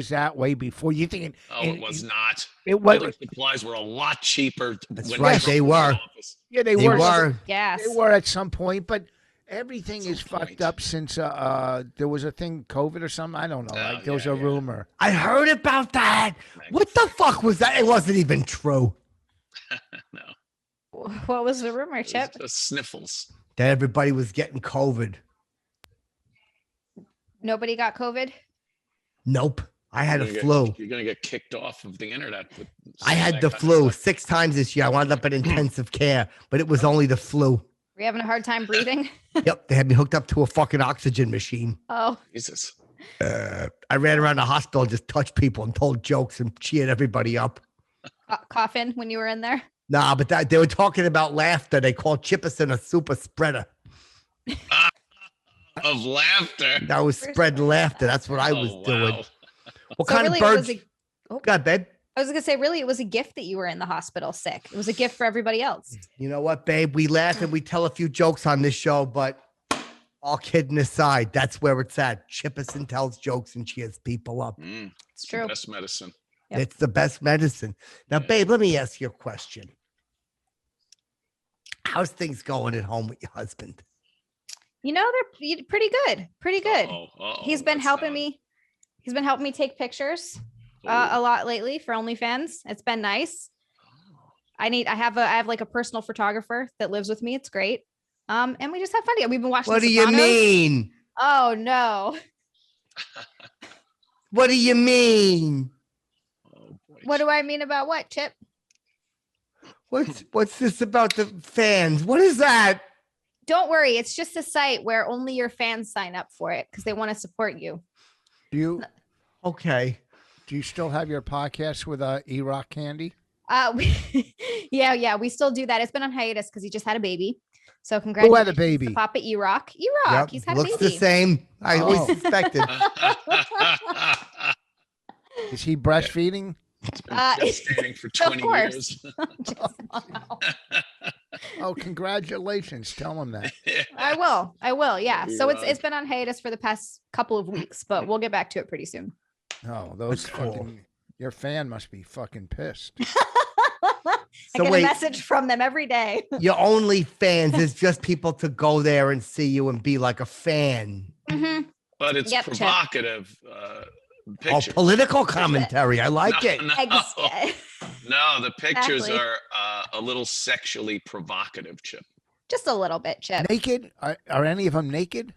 that way before. You thinking? Oh, it was not. It was. Building supplies were a lot cheaper. That's when right, Trump they was in were. office. Yeah, they They were. were. Yes. They were at some point, but everything Some is fucked point. up since there was a thing, COVID or something. I don't know. Oh, Like there was yeah, a yeah. rumor. I heard about that. What the fuck was that? It wasn't even true. No, What was the rumor, it was Chip? just sniffles. That everybody was getting COVID. Nobody got COVID? Nope. I had a You're gonna flu. You're gonna get kicked off of the internet. With I had that the kind of flu stuff. 6 times this year. I wound up in intensive care, but it was only the flu. Were you having a hard time breathing? Yep. They had me hooked up to a fucking oxygen machine. Oh, Jesus. I ran around the hospital, just touched people and told jokes and cheered everybody up. coughing when you were in there? Nah, but they were talking about laughter. They called Chipperson a super spreader. Of laughter. That was spreading laughter. That's what I was Oh, doing. wow. What So kind really of it birds? was a- God, babe. I was gonna say, really, it was a gift that you were in the hospital sick. It was a gift for everybody else. You know what, babe? We laugh and we tell a few jokes on this show, but all kidding aside, that's where it's at. Chipperson tells jokes and cheers people up. Mm, It's true. best medicine. Yep. It's the best medicine. Now, babe, let me ask you a question. How's things going at home with your husband? You know, they're pretty good. Pretty good. He's been helping me. He's been helping me take pictures a lot lately for OnlyFans. It's been nice. I have like a personal photographer that lives with me. It's great. And we just have fun together. We've been watching. What The do you Sopranos. mean? Oh no. What do you mean? Oh, boy. What do I mean about what, Chip? What's this about the fans? What is that? Don't worry. It's just a site where only your fans sign up for it because they want to support you. Do Okay. you still have your podcast with E-Rock Candy? Yeah, we still do that. It's been on hiatus because he just had a baby. So Who congratulations, had a baby? to Papa E-Rock. E-Rock, Yep. he's had a Looks baby. the same. I always Oh. suspected. Is he breastfeeding? Gestating for 20 course. years. Oh, congratulations! Tell him that. I will. Yeah. So it's E-Rock. been on hiatus for the past couple of weeks, but we'll get back to it pretty soon. Oh, those That's cool. fucking. Your fan must be fucking pissed. I So get wait, a message from them every day. your only fans is just people to go there and see you and be like a fan. Mhm. But it's Yep, Chip. provocative Oh, pictures. political commentary. I like it. No, the pictures Exactly. are a little sexually provocative, Chip. Just a little bit, Chip. Naked? Are any of them naked?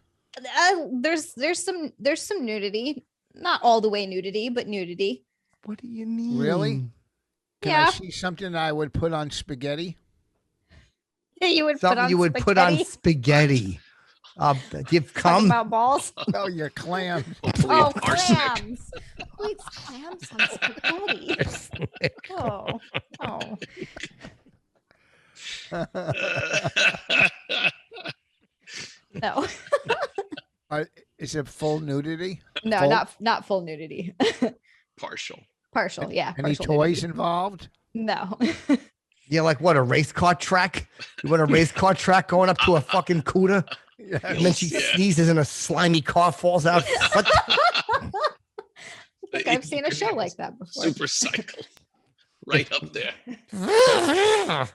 There's some nudity. Not all the way nudity, but nudity. What do you mean? Really? Can Yeah. I see something I would put on spaghetti? You would put Something on you would put on spaghetti. spaghetti. You've Talking come. about balls. No, your clams. Hopefully Oh, arsenic. clams. Who eats clams on spaghetti? Oh, oh. No, Is it full nudity? no, Full? not full nudity. Partial. Partial, yeah. Any partial toys nudity. involved? No. Yeah, like what, a race car track? You want a race car track going up to a fucking cooter? And then she Yeah. sneezes and a slimy car falls out. What? I think I've seen a show like that before. Super cycle. Right up there.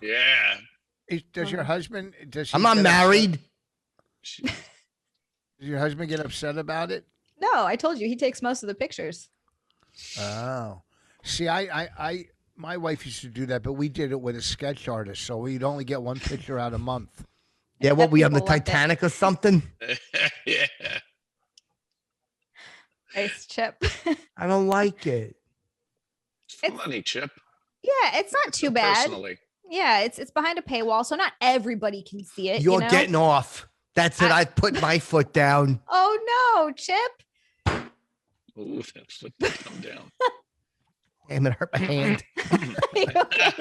Yeah. Does your husband? Does he I'm not get upset- married. Does your husband get upset about it? No, I told you he takes most of the pictures. Oh, see, my wife used to do that, but we did it with a sketch artist, so we'd only get one picture out a month. Yeah, what, we on the People loved it. Titanic or something? Yeah. Nice, Chip. I don't like it. It's- Funny, Chip. Yeah, it's not too bad. Personally. Yeah, it's behind a paywall, so not everybody can see it. You're you know? getting off. That's it. I put my foot down. Oh no, Chip. Ooh, that foot did come down. Damn, it hurt my hand. Are you okay?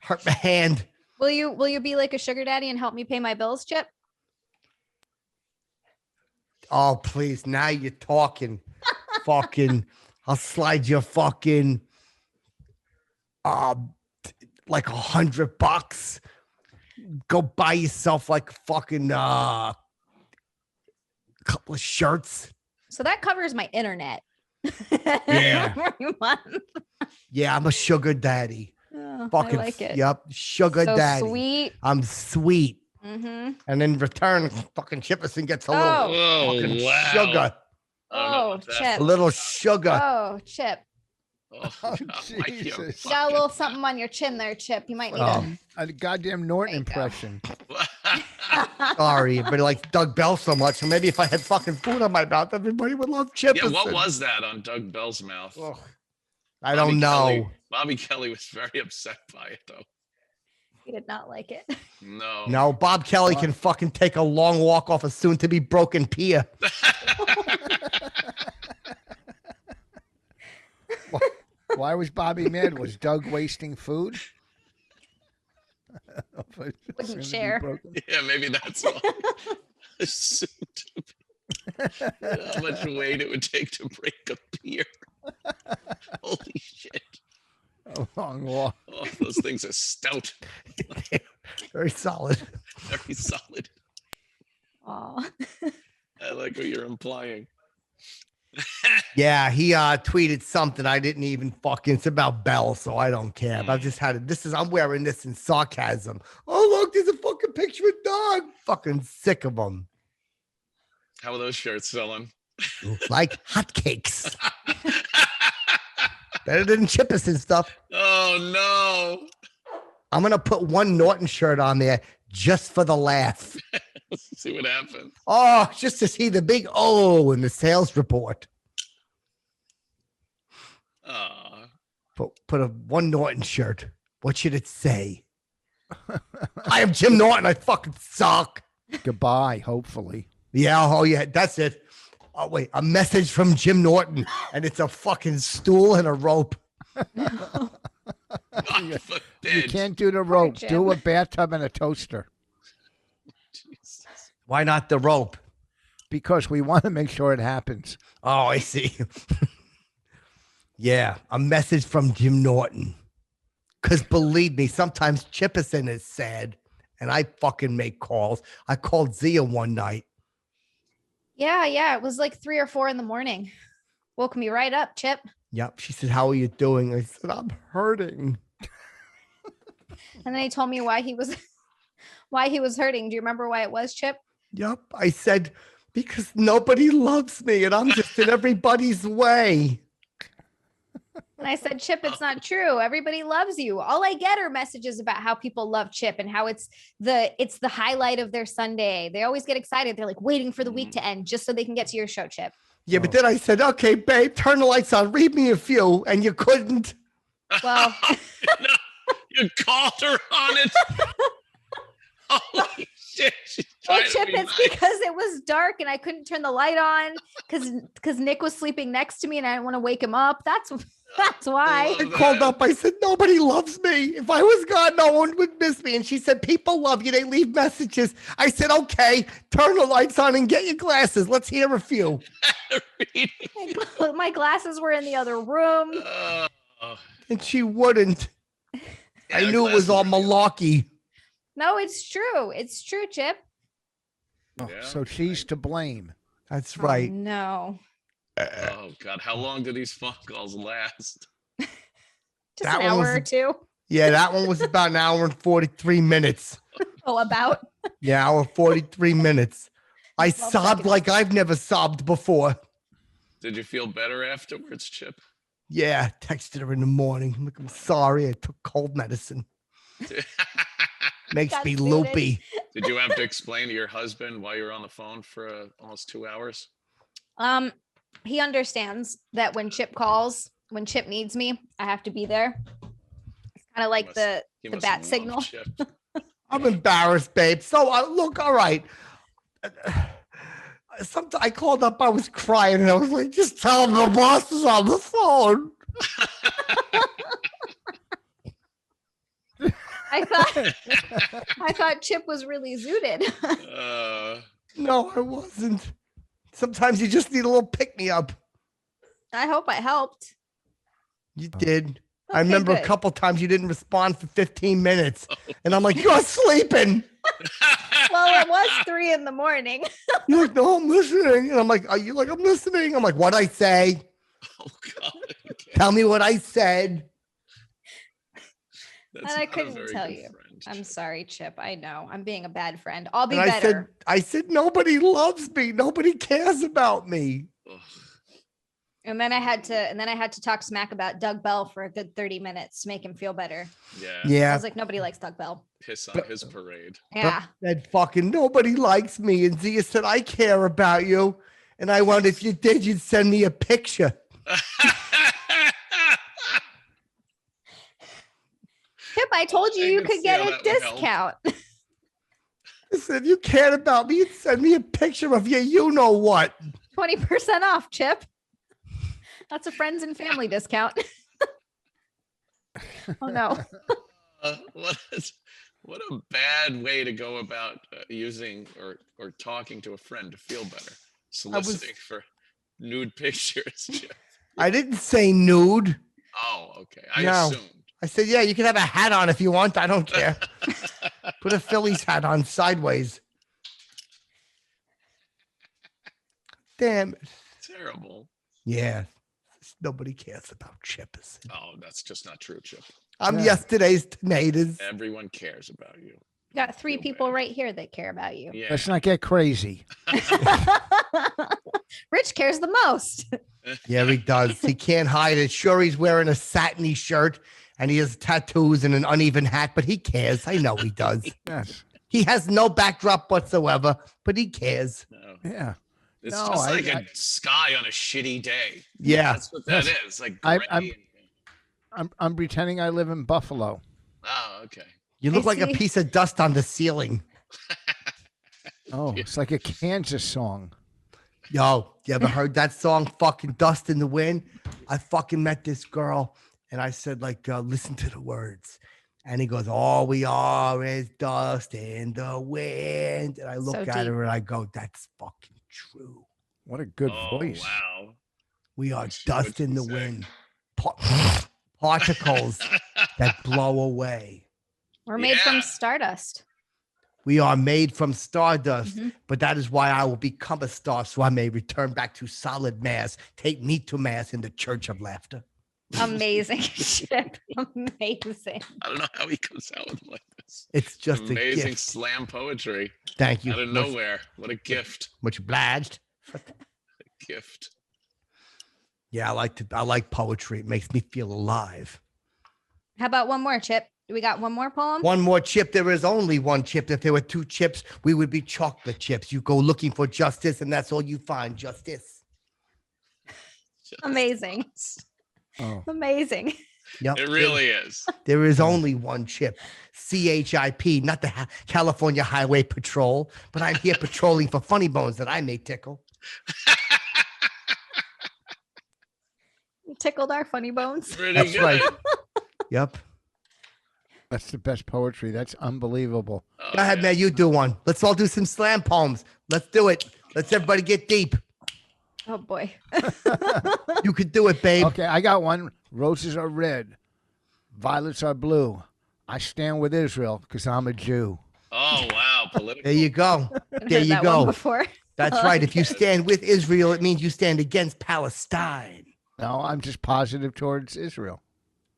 Hurt my hand. Will you be like a sugar daddy and help me pay my bills, Chip? Oh, please. Now you're talking. Fucking, I'll slide you fucking, like $100. Go buy yourself like fucking, couple of shirts. So that covers my internet. Yeah. Every month. Yeah, I'm a sugar daddy. Oh, Fucking, I like it. Yep, sugar So daddy. sweet. I'm sweet. Mm-hmm. And in return, fucking Chipperson gets a Oh. little Whoa, fucking wow. sugar. I don't know Oh, about that. Chip. A little sugar. Oh, Chip. Oh, Oh, God, Mike, you're Jesus. You got a fucking- little something on your chin there, Chip. You might need A goddamn Norton There you go. impression. Sorry, but like Doug Bell so much. So maybe if I had fucking food on my mouth, everybody would love Yeah, Chipperson. what was that on Doug Bell's mouth? Ugh. I don't know. Bobby Kelly was very upset by it, though. He did not like it. No. No, Bob Kelly can fucking take a long walk off a soon-to-be broken pier. Why was Bobby mad? Was Doug wasting food? Wouldn't share. Yeah, maybe that's all. Soon to be. How much weight it would take to break a pier. Holy shit. A long walk. Oh, those things are stout. Very solid. Very solid. Oh, I like what you're implying. Yeah, he tweeted something I didn't even fucking. It's about Bell, so I don't care. But I've just had it. I'm wearing this in sarcasm. Oh look, there's a fucking picture of Doug. Fucking sick of them. How are those shirts selling? Like hotcakes. Better than Chipperson stuff. Oh no. I'm gonna put one Norton shirt on there just for the laugh. Let's see what happens. Oh, just to see the big O in the sales report. Oh, Put a one Norton shirt. What should it say? I am Jim Norton. I fucking suck. Goodbye, hopefully. Yeah. Oh yeah. That's it. Oh wait, a message from Jim Norton, and it's a fucking stool and a rope. God You forbid. can't do the rope. Jim. Do a bathtub and a toaster. Jesus. Why not the rope? Because we want to make sure it happens. Oh, I see. Yeah, a message from Jim Norton. Because believe me, sometimes Chipperson is sad, and I fucking make calls. I called Zia one night. yeah. It was like 3 or 4 in the morning. Woke me right up, Chip. Yep. She said, "How are you doing?" I said, "I'm hurting." And then he told me why he was hurting. Do you remember why it was, Chip? Yep. I said, "Because nobody loves me, and I'm just in everybody's way." And I said, Chip, it's not true. Everybody loves you. All I get are messages about how people love Chip and how it's the highlight of their Sunday. They always get excited. They're like waiting for the week to end just so they can get to your show, Chip. Yeah, but then I said, "Okay, babe, turn the lights on. Read me a few," and you couldn't. Well, You called her on it. Holy She's Well, trying to Chip, be it's nice. because it was dark and I couldn't turn the light on because Nick was sleeping next to me and I didn't want to wake him up. That's why. I called up. I said, nobody loves me. If I was gone, no one would miss me. And she said, people love you. They leave messages. I said, okay, turn the lights on and get your glasses. Let's hear a few. My glasses were in the other room. And she wouldn't. I knew it was all malarkey. No, it's true. It's true, Chip. Oh, Yeah, so she's to blame. That's Oh, right. no. Oh God, how long do these phone calls last? Just That an one hour was- or two. Yeah, that one was about an hour and 43 minutes. Oh, about. Yeah, hour 43 minutes. I Love sobbed talking. like I've never sobbed before. Did you feel better afterwards, Chip? Yeah, texted her in the morning. Look, I'm sorry. I took cold medicine. Makes Got me suited. loopy. Did you have to explain to your husband why you were on the phone for almost 2 hours? He understands that when Chip calls, when Chip needs me, I have to be there. It's kind of like must- the He bat must love signal. Chip. I'm embarrassed, babe. So look, all right. Sometimes I called up, I was crying, and I was like, just tell him the boss is on the phone. I thought Chip was really zooted. No, I wasn't. Sometimes you just need a little pick-me-up. I hope I helped. You did. I Okay, remember a good. couple times you didn't respond for 15 minutes. And I'm like, you're sleeping. Well, it was 3 in the morning. You're like, no, I'm listening. And I'm like, are you like, I'm listening? I'm like, what'd I say? Oh God. Okay. Tell me what I said. That's And I not a couldn't very tell good you. friend, I'm Chip. sorry, Chip. I know. I'm being a bad friend. I'll be And better. I said, nobody loves me. Nobody cares about me. Ugh. And then I had to talk smack about Doug Bell for a good 30 minutes to make him feel better. Yeah. I Yeah. was like, nobody likes Doug Bell. Piss on his parade. Yeah. Said fucking nobody likes me. And Zia said, I care about you. And I wondered if you did, you'd send me a picture. Chip, I told you I you can could see get how a that would help. discount. I said, if you cared about me, you'd send me a picture of you know what. 20% off, Chip. That's a friends and family discount. Oh no. What a bad way to go about using or talking to a friend to feel better. Soliciting for nude pictures. Chip. I didn't say nude. Oh, okay. I No. assumed. I said, yeah, you can have a hat on if you want. I don't care. Put a Phillies hat on sideways. Damn it. Terrible. Yeah. Nobody cares about Chipperson. Oh, that's just not true, Chip. I'm Yeah. yesterday's tomatoes. Everyone cares about you. You got 3 Feel people bad. right here that care about you. Yeah. Let's not get crazy. Rich cares the most. Yeah, he does. He can't hide it. Sure, he's wearing a satiny shirt and he has tattoos and an uneven hat, but he cares. I know he does. Yes. He has no backdrop whatsoever, but he cares. No. Yeah. It's No, just I- like a I- sky on a shitty day. Yeah. That's what that Yes. is. Like I- gray I'm- I'm pretending I live in Buffalo. Oh, okay. You look I like a see. piece of dust on the ceiling. Oh, it's like a Kansas song. Yo, you ever heard that song, fucking Dust in the Wind? I fucking met this girl and I said, like, listen to the words. And he goes, all we are is dust in the wind. And I look So at deep. her and I go, that's fucking true. What a good Oh, voice. wow. We are What'd she dust in the say? wind. Particles that blow away. We're made Yeah. from stardust. We are made from stardust, Mhm. but that is why I will become a star so I may return back to solid mass, take me to mass in the church of laughter. Amazing Chip. Amazing. I don't know how he comes out with like this. It's just a Amazing gift. slam poetry Thank you. out of nowhere. What a gift. Much obliged. Gift. Yeah, I like poetry. It makes me feel alive. How about one more, Chip? Do we got one more poem? One more chip. There is only one chip. If there were 2 chips, we would be chocolate chips. You go looking for justice, and that's all you find, justice. Just Amazing. us. Oh, Amazing. Yep. It really is. There is only one chip, CHIP, not the California Highway Patrol, but I'm here patrolling for funny bones that I may tickle. You tickled our funny bones. Pretty That's good. right. Yep. That's the best poetry. That's unbelievable. Oh, Go ahead, yeah. man. You do one. Let's all do some slam poems. Let's do it. Let's everybody get deep. Oh boy. You could do it, babe. Okay, I got one. Roses are red, violets are blue. I stand with Israel because I'm a Jew. Oh wow, political. There you go. I've There heard you that one go. before. That's right. If you stand with Israel, it means you stand against Palestine. No, I'm just positive towards Israel.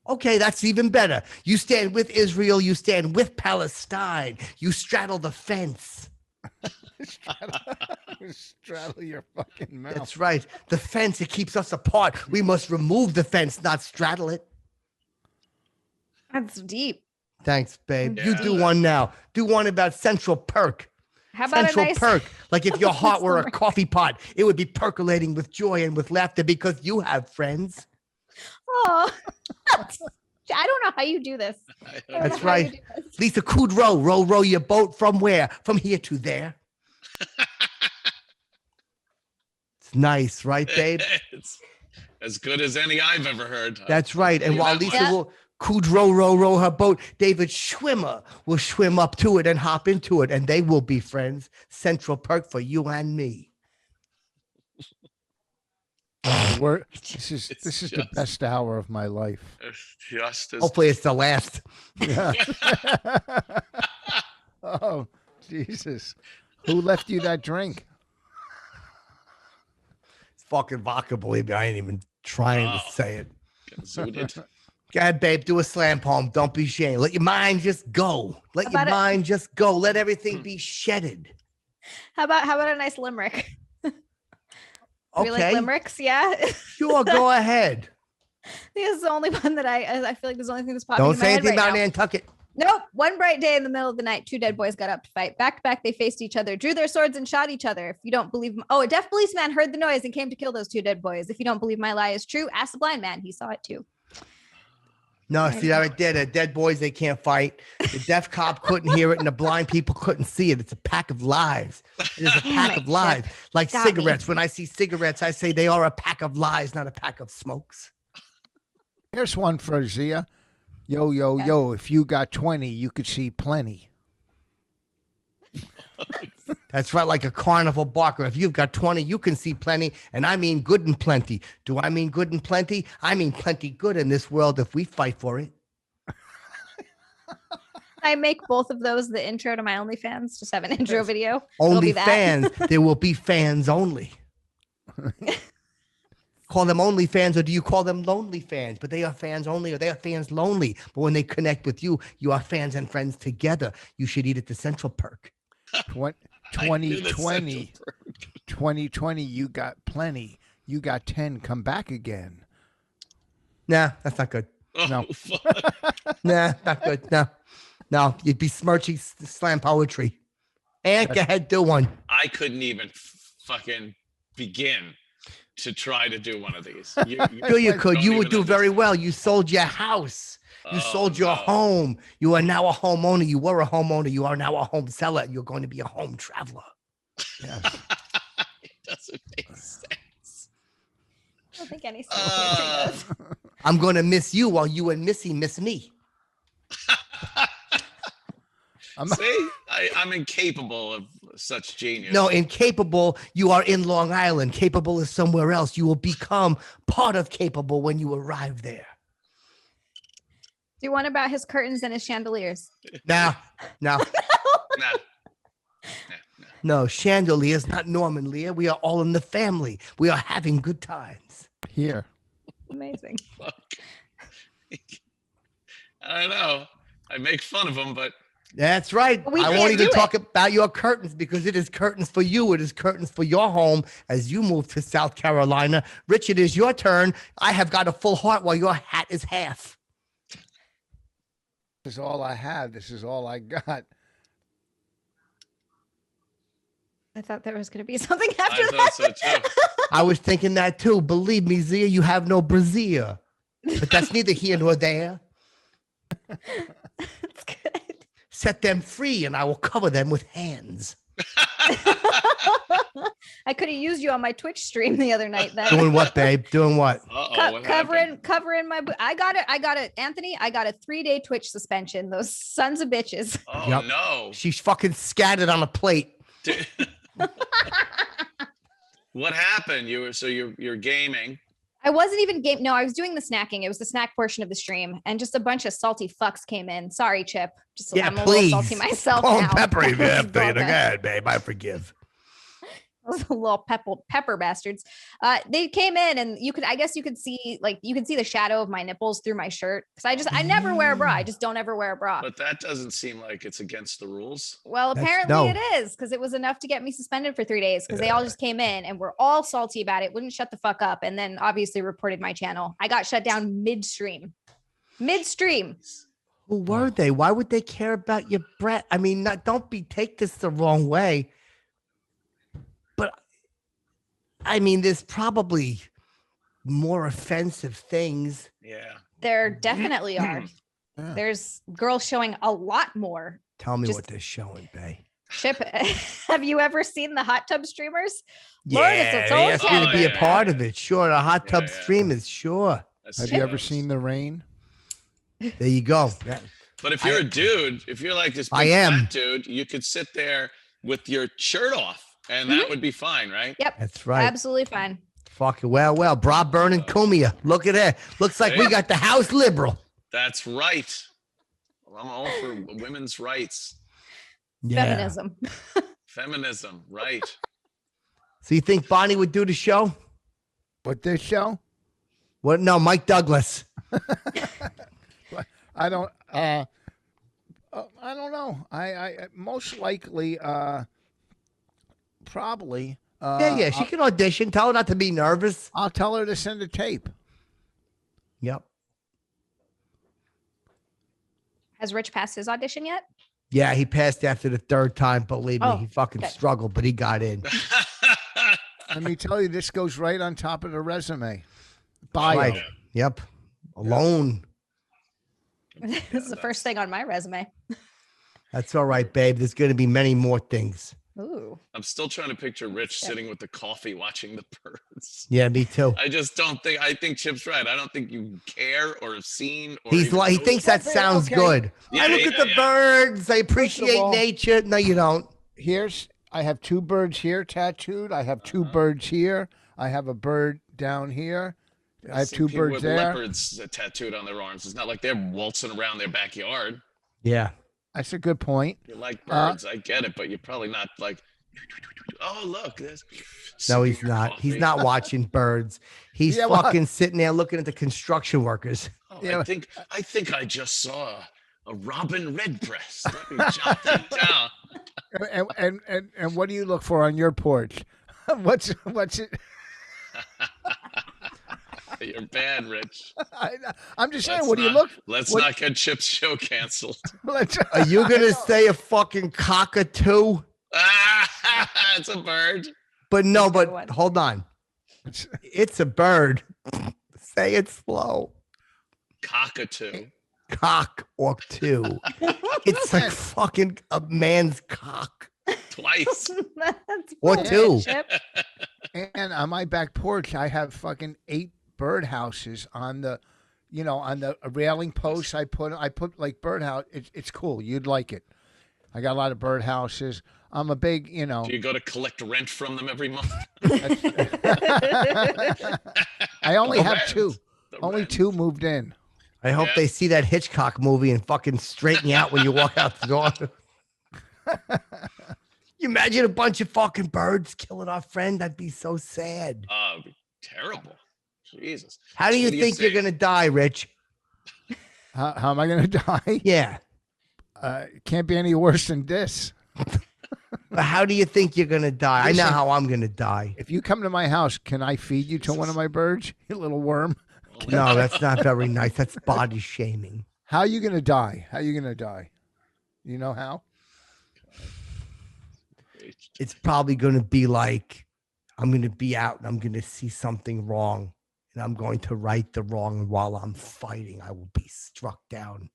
Okay, that's even better. You stand with Israel, you stand with Palestine. You straddle the fence. Straddle your fucking mouth. That's right. The fence, it keeps us apart. We must remove the fence, not straddle it. That's deep. Thanks, babe. You Yeah. do one now. Do one about Central Perk. How about Central a nice Perk. Like if your heart were a Central coffee pot, it would be percolating with joy and with laughter because you have friends. Oh, I don't know how you do this. I don't know That's how you right. do this. Lisa Kudrow, row your boat from where? From here to there. It's nice, right, babe? It's as good as any I've ever heard. That's right. And Yeah, while that Lisa much. will Kudrow row her boat, David Schwimmer will swim up to it and hop into it, and they will be friends. Central Perk for you and me. This is It's the just- best hour of my life. It's just as Hopefully, it's the last. Yeah. Oh, Jesus. Who left you that drink? It's fucking vodka, believe me. I ain't even trying Oh. to say it. getting zooted. Go ahead, babe. Do a slam poem. Don't be ashamed. Let your mind just go. Let your About it- mind just go. Let everything be shedded. How about a nice limerick? Do you like Okay. limericks? Yeah. Sure. Go ahead. This is the only one that I feel like this is the only thing that's popping Don't in my say head anything right about now. Nantucket. Nope. One bright day in the middle of the night, two dead boys got up to fight. Back to back, they faced each other, drew their swords, and shot each other. If you don't believe, a deaf policeman heard the noise and came to kill those two dead boys. If you don't believe my lie is true, ask the blind man. He saw it too. No, see that right there. The dead boys, they can't fight. The deaf cop couldn't hear it, and the blind people couldn't see it. It's a pack of lies. It is a Damn pack it, of lies. Like Got me. cigarettes. When I see cigarettes, I say they are a pack of lies, not a pack of smokes. Here's one for Zia. Yo, yo, Okay. yo. If you got 20, you could see plenty. That's right, like a carnival barker. If you've got 20, you can see plenty, and I mean good and plenty. Do I mean good and plenty? I mean plenty good in this world if we fight for it. I make both of those the intro to my OnlyFans. Just have an intro video. It'll Only be that. fans. There will be fans only. Call them only fans, or do you call them lonely fans? But they are fans only, or they are fans lonely. But when they connect with you, you are fans and friends together. You should eat at the Central Perk. Twen- I knew the 2020, Central Perk. 2020, you got plenty. You got 10, come back again. Nah, that's not good. Oh, No. fuck. Nah, not good. No, you'd be smirching slam poetry. And go ahead, do one. I couldn't even fucking begin to try to do one of these. Sure you could. don't You would even do very understand. well. You sold your house. You Oh, sold your no. home. You are now a homeowner. You were a homeowner. You are now a home seller. You're going to be a home traveler. Yes. It doesn't make sense. I don't think any single poetry does. I'm going to miss you while you and Missy miss me. See, I'm incapable of such genius. No, incapable, you are in Long Island. Capable is somewhere else. You will become part of capable when you arrive there. Do one about his curtains and his chandeliers. No. Nah. No, chandeliers, not Norman Lear. We are all in the family. We are having good times. Here. Amazing. Fuck. I don't know. I make fun of him, but That's right. We I won't can't even do talk about your curtains because it is curtains for you. It is curtains for your home as you move to South Carolina. Rich, it is your turn. I have got a full heart while your hat is half. This is all I have. This is all I got. I thought there was going to be something after I that. thought so too. I was thinking that too. Believe me, Zia, you have no brassiere. But that's neither here nor there. It's good. Set them free, and I will cover them with hands. I could have used you on my Twitch stream the other night. Then Doing what, babe? Doing what? What happened? covering my. I got it, Anthony. I got a 3-day Twitch suspension. Those sons of bitches. Oh Yep. no. She's fucking scattered on a plate. Dude. What happened? You're gaming. I wasn't even game. No, I was doing the snacking. It was the snack portion of the stream, and just a bunch of salty fucks came in. Sorry, Chip. Just Yeah, I'm a please. little salty myself Call him now. Peppery, man. It's all good. Again, babe. I forgive. Those little pepper bastards. They came in, and I guess you could see the shadow of my nipples through my shirt, because I never wear a bra. I just don't ever wear a bra. But that doesn't seem like it's against the rules. Well, apparently it is, because it was enough to get me suspended for 3 days, because they all just came in and were all salty about it, wouldn't shut the fuck up, and then obviously reported my channel. I got shut down midstream. Who were they? Why would they care about your breath? I mean, take this the wrong way. But I mean, there's probably more offensive things. Yeah. There definitely are. Yeah. There's girls showing a lot more. Tell me Just- what they're showing, babe. Chip, have you ever seen the hot tub streamers? Lord, it's its Yeah, own they asked me to category. be a yeah, part yeah. of it. Sure, the hot tub Yeah. streamers, sure. That's Have you ever gross. seen the rain? There you go. Yeah. But if you're a dude, if you're like this big I am. fat dude, you could sit there with your shirt off, and that would be fine, right? Yep, That's right. absolutely fine. Fucking well, bra burning Kumia. Look at that. Looks like we got the house liberal. That's right. Well, I'm all for women's rights, Feminism. feminism, right? So you think Bonnie would do the show? What this show? What? No, Mike Douglas. I don't. I don't know. I most likely, probably. Yeah. She can audition. Tell her not to be nervous. I'll tell her to send a tape. Yep. Has Rich passed his audition yet? Yeah, he passed after the third time. Believe me, Oh, he fucking okay. struggled, but he got in. Let me tell you, this goes right on top of the resume. Bio. Right. Yep. Alone. This is the first thing on my resume. That's all right, babe. There's going to be many more things. Ooh. I'm still trying to picture Rich sitting with the coffee watching the birds. Yeah, me too. I just don't think. I think Chip's right. I don't think you care or have seen. Or He's even like, he know. thinks that Okay, sounds okay. good. Yeah, I look yeah, at the yeah. birds. I appreciate all- nature. No, you don't. I have 2 birds here tattooed. I have 2 birds here. I have a bird down here. I have Seen 2 people birds with there. leopards tattooed on their arms. It's not like they're waltzing around their backyard. Yeah. That's a good point. You like birds, I get it, but you're probably not like. Oh look, there's. No, sipping he's your not. He's coffee. not watching birds. He's Yeah, well- fucking sitting there looking at the construction workers. Oh, Yeah. I think I just saw a robin redbreast. Let me jot that down. And what do you look for on your porch? what's it? You're bad, Rich. I'm just saying. Let's What do you not- look? Let's what- not get Chip's show canceled. Let's, Are you going to say a fucking cockatoo? It's a bird. But no, Good but one. hold on. It's a bird. Say it slow. Cockatoo. Cock or two. It's like fucking a man's cock. Twice. That's Or bullshit, two. Chip. and on my back porch, I have fucking 8 birdhouses on the, on the railing posts. I put like birdhouse. It's cool. You'd like it. I got a lot of birdhouses. I'm a big, Do you go to collect rent from them every month? I only The have rent. 2. The Only rent. 2 moved in. I hope Yeah. they see that Hitchcock movie and fucking straighten you out when you walk out the door. You imagine a bunch of fucking birds killing our friend? That'd be so sad. It'd be terrible. Jesus. How do you What do you think you're say? going to die, Rich? How am I going to die? Yeah. It can't be any worse than this. But how do you think you're going to die? I know Listen. how I'm going to die. If you come to my house, can I feed you to one of my birds? You little worm. No, that's not very nice. That's body shaming. How are you going to die? How are you going to die? You know how? It's probably going to be like I'm going to be out and I'm going to see something wrong and I'm going to right the wrong. While I'm fighting, I will be struck down.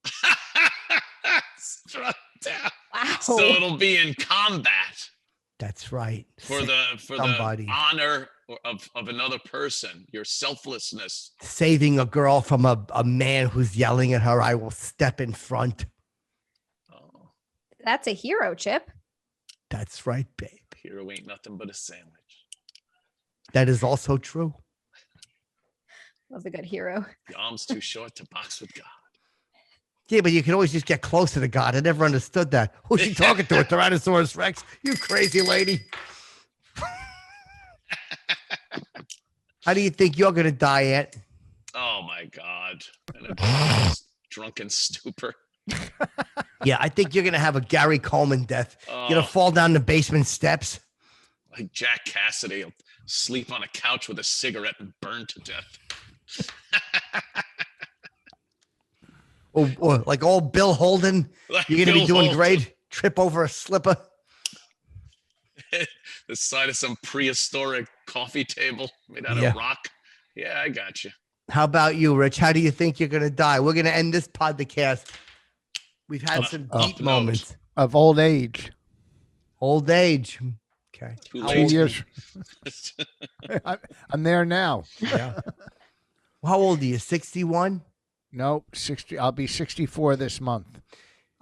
Struck down. Wow. So it'll be in combat That's right. for Somebody. the honor of another person, your selflessness. Saving a girl from a man who's yelling at her, I will step in front. Oh, That's a hero, Chip. That's right, babe. hero ain't nothing but a sandwich. That is also true. Love a good hero. Your arm's too short to box with God. Yeah, but you can always just get closer to God. I never understood that. Who's she talking to? A Tyrannosaurus Rex? You crazy lady. How do you think you're going to die, Aunt? Oh my God. In a drunken stupor. Yeah, I think you're going to have a Gary Coleman death. You're going Oh, to fall down the basement steps. like Jack Cassidy will sleep on a couch with a cigarette and burn to death. Or like old Bill Holden. Like You're going to be Bill doing Holden. great. Trip over a slipper. The side of some prehistoric coffee table made out Yeah. of rock. Yeah, I got you. How about you, Rich? How do you think you're going to die? We're going to end this podcast. We've had some up deep note. moments. Of old age. Old age. Okay. Too How 2 old- years. I'm there now. Yeah. How old are you? 61? Nope, 60. I'll be 64 this month.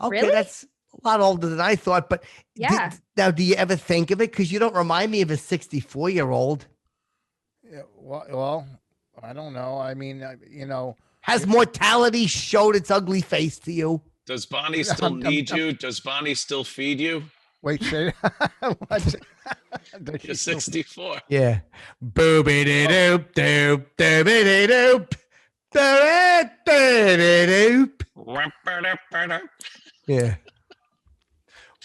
Okay, Really? that's a lot older than I thought. But Yeah. now, do you ever think of it? Because you don't remind me of a 64-year-old. Yeah, well, I don't know. I mean, Has mortality showed its ugly face to you? Does Bonnie still need you? Does Bonnie still feed you? wait, say what's You're 64. Yeah. Boobity-doop, doop, doobity-doop. Doop. Yeah.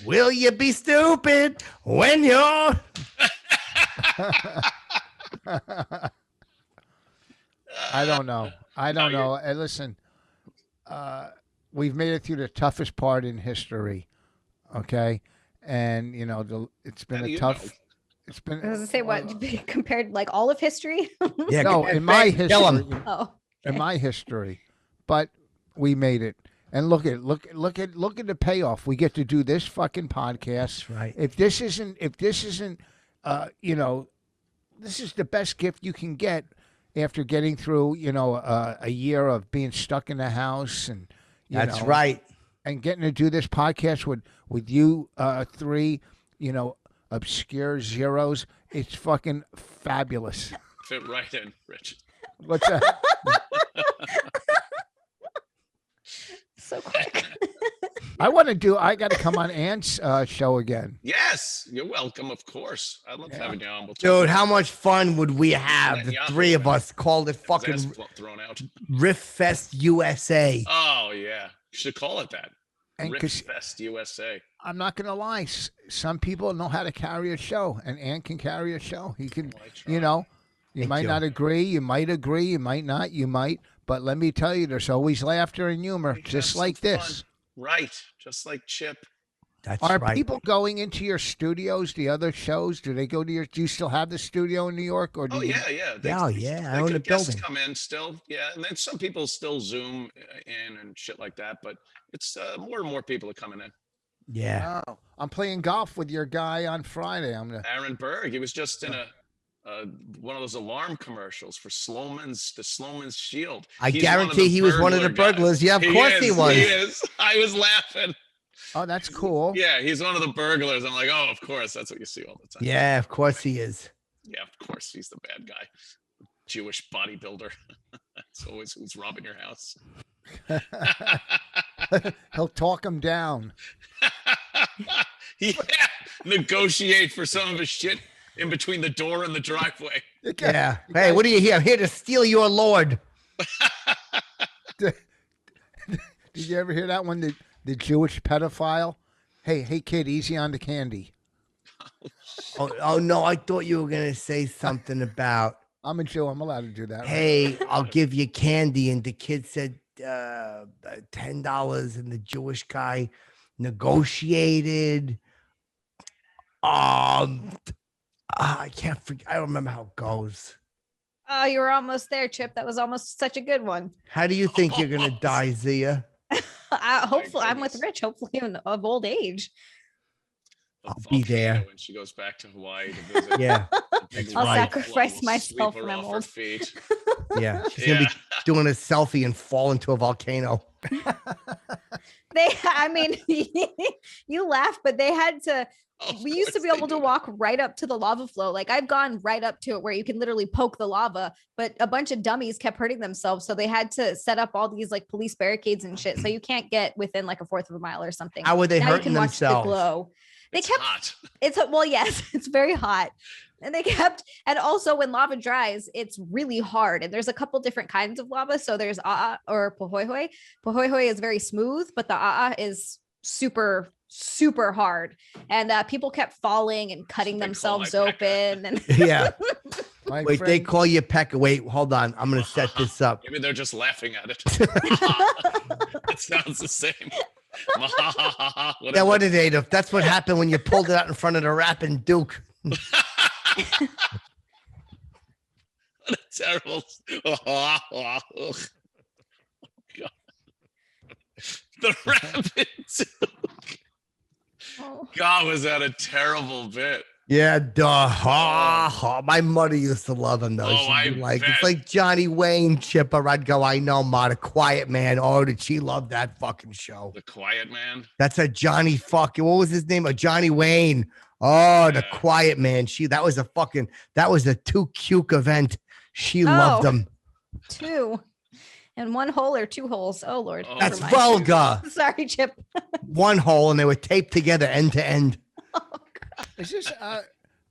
Will you be stupid when you're... I don't know. I don't know. Hey, listen, we've made it through the toughest part in history. Okay. And, it's been How do a you tough. know? It's been. I was gonna say what compared like all of history. Yeah, No, in my kill 'em. history. Oh, In my history, but we made it. And look at the payoff. We get to do this fucking podcast. That's right. If this isn't, this is the best gift you can get after getting through, a year of being stuck in the house and That's right. and getting to do this podcast with you three, obscure zeros. It's fucking fabulous. Fit right in, Rich. What's that? so quick. I got to come on Ant's show again. Yes, you're welcome, of course. I love having you on. We'll talk Dude, about how much fun would we have? The three of us called it his ass fucking thrown out. Riff Fest USA. Oh yeah, you should call it that. And Riff 'cause Fest USA. I'm not gonna lie, some people know how to carry a show, and Ant can carry a show. He can, I try. you Thank might you. not agree, you might agree, you might not, you might. But let me tell you, there's always laughter and humor, We can just have some like this. fun. Right, just like Chip. That's Are right. people going into your studios, the other shows? Do they go to do you still have the studio in New York? Or do Oh you, yeah, yeah. Yeah, I own the guests building. come in still, yeah, and then some people still Zoom in and shit like that. But it's more and more people are coming in. Yeah. Oh, I'm playing golf with your guy on Friday. I'm gonna. Aaron Berg, he was just in a one of those alarm commercials for the Sloman's Shield. I He's one of guarantee the he was one of the burglar guys. burglars. Yeah, of course he was. He is. I was laughing. Oh, that's cool. Yeah, he's one of the burglars. I'm like, oh, of course, that's what you see all the time. Yeah, of course he is. Yeah, of course, he's the bad guy. Jewish bodybuilder. That's always who's robbing your house. He'll talk him down. Yeah, negotiate for some of his shit in between the door and the driveway. Yeah. Hey, what are you here? I'm here to steal your lord. Did you ever hear that one? The Jewish pedophile. Hey, kid, easy on the candy. Oh no, I thought you were gonna say something about, I'm a Jew. I'm allowed to do that. Right? hey, I'll give you candy, and the kid said $10, and the Jewish guy negotiated. I can't forget. I don't remember how it goes. Oh, you were almost there, Chip. That was almost such a good one. How do you think you're gonna die, Zia? Hopefully, I'm with goodness. Rich. Hopefully, of old age. A I'll be there. volcano when she goes back to Hawaii to visit. Yeah, The big I'll lava sacrifice flow will myself sweep her when I'm off her old. feet. yeah. She's gonna be doing a selfie and fall into a volcano. I mean, you laugh, but they had to. Of We used to course be they able to do. walk right up to the lava flow. Like I've gone right up to it where you can literally poke the lava, but a bunch of dummies kept hurting themselves. So they had to set up all these like police barricades and shit. So you can't get within like a fourth of a mile or something. How were they Now you hurting can watch the themselves? glow. They It's kept hot. it's well, yes, it's very hot. And they kept, and also when lava dries, it's really hard. And there's a couple different kinds of lava. So there's or pohoihoi. Pohoihoi is very smooth, but the is super, super hard. And people kept falling and cutting they call themselves my pecker. open. And Yeah. My Wait, they friend- call you Pecker. Wait, hold on. I'm gonna set this up. Maybe they're just laughing at it. It sounds the same. Yeah, what did they do? That's what happened when you pulled it out in front of the rapping Duke. Terrible. The rabbit. God, was that a terrible bit? Yeah, duh. My mother used to love him though. Oh, She'd be I like, bet. it's like Johnny Wayne, Chipper. I'd go, I know, Ma, the Quiet Man. Oh, did she love that fucking show? The Quiet Man. That's a Johnny fucking. What was his name? A Johnny Wayne. Oh, the Yeah. Quiet Man. That was a too cute event. She loved Oh. him. two and one hole or two holes. Oh Lord. Oh, Never That's mind. vulgar. Sorry, Chip. One hole, and they were taped together end to end. Is this? I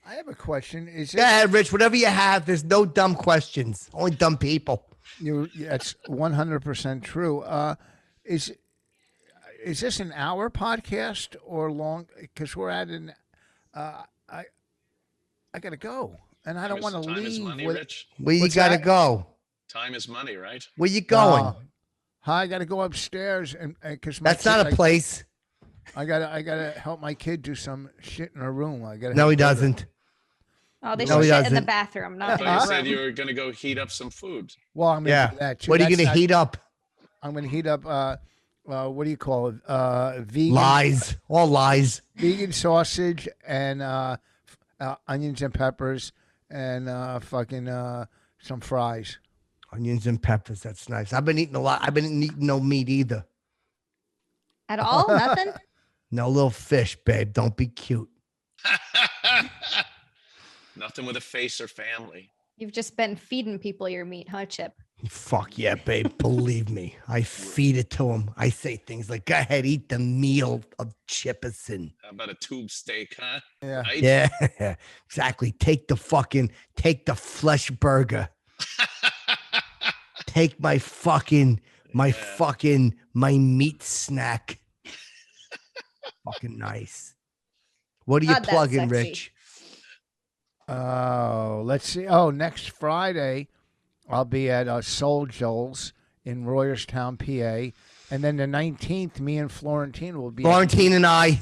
have a question. Is Go this? ahead, Rich. Whatever you have, there's no dumb questions. Only dumb people. That's 100% true. Is this an hour podcast or long? Because we're at an. I gotta go, and I don't want to Time is leave. money, with- Rich. Where you What's gotta that? go? Time is money, right? Where you going? I gotta go upstairs and because That's not a place. I gotta help my kid do some shit in her room. I gotta. No, help he her. doesn't. Oh, they No, should he shit in the doesn't. bathroom, I not in thought you the said room. you were gonna go heat up some food. Well, I'm gonna Yeah. do that too. What are you That's gonna not- heat up? I'm gonna heat up. What do you call it? Vegan Lies. All lies. vegan sausage and onions and peppers and fucking some fries. Onions and peppers. That's nice. I've been eating a lot. I've been eating no meat either. At all? Nothing? No little fish, babe. Don't be cute. Nothing with a face or family. You've just been feeding people your meat, huh, Chip? Fuck yeah, babe. Believe me. I feed it to him. I say things like, go ahead, eat the meal of Chipperson. How about a tube steak, huh? Yeah. Right? Yeah, exactly. Take the flesh burger. Take my meat snack. Fucking nice. What are you God, that's plugging, sexy. Rich? Oh, let's see. Oh, next Friday, I'll be at Soul Joel's in Royerstown, PA, and then the 19th, me and Florentine will be. Florentine and I.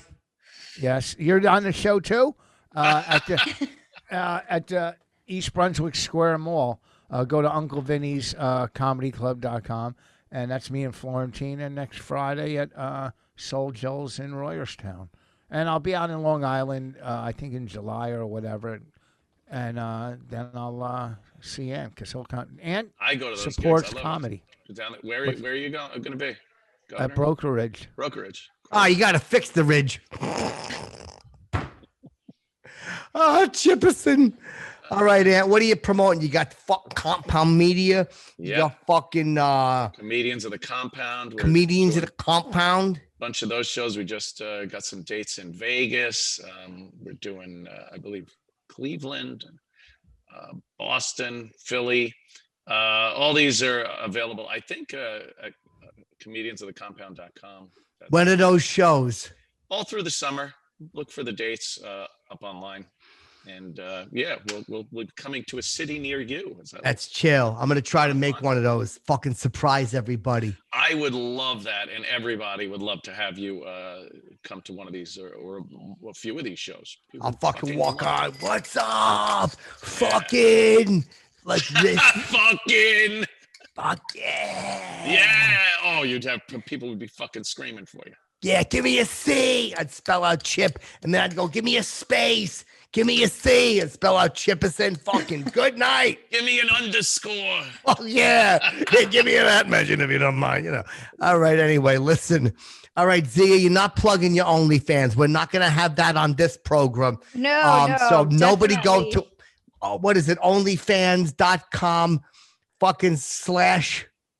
Yes, you're on the show too. At the East Brunswick Square Mall. Go to Uncle Vinny's comedyclub.com, and that's me and Florentine. And next Friday at Soul Joel's in Royerstown, and I'll be out in Long Island. I think in July or whatever. And then I'll see Ant because he'll come. Ant I go to those supports gigs. I love comedy it. Down where are you going to be? at Brokerage. Brokerage. Oh, you got to fix the ridge. Oh, Chipperson. All right, Ant. What are you promoting? You got Compound Media. You Yeah. got fucking Comedians of the Compound. We're comedians doing at the compound. a bunch of those shows. We just got some dates in Vegas. We're doing, I believe, Cleveland, Boston, Philly. All these are available. I think at comediansofthecompound.com. When are those shows? All through the summer. Look for the dates up online. And yeah, we'll be coming to a city near you. That's chill. I'm gonna try to make one of those. Fucking surprise everybody. I would love that, and everybody would love to have you come to one of these or a few of these shows. People I'll fucking walk love on. What's up? Fucking like this. Fucking. Fuck yeah. Yeah. Oh, you'd have people would be fucking screaming for you. Yeah, give me a C. I'd spell out Chip, and then I'd go, give me a space. Give me a C and spell out Chipperson. Fucking good night. Give me an underscore. Oh, yeah. Give me that mention if you don't mind, All right, anyway, listen. All right, Zia, you're not plugging your OnlyFans. We're not going to have that on this program. No, So nobody go definitely. to, what is it, onlyfans.com /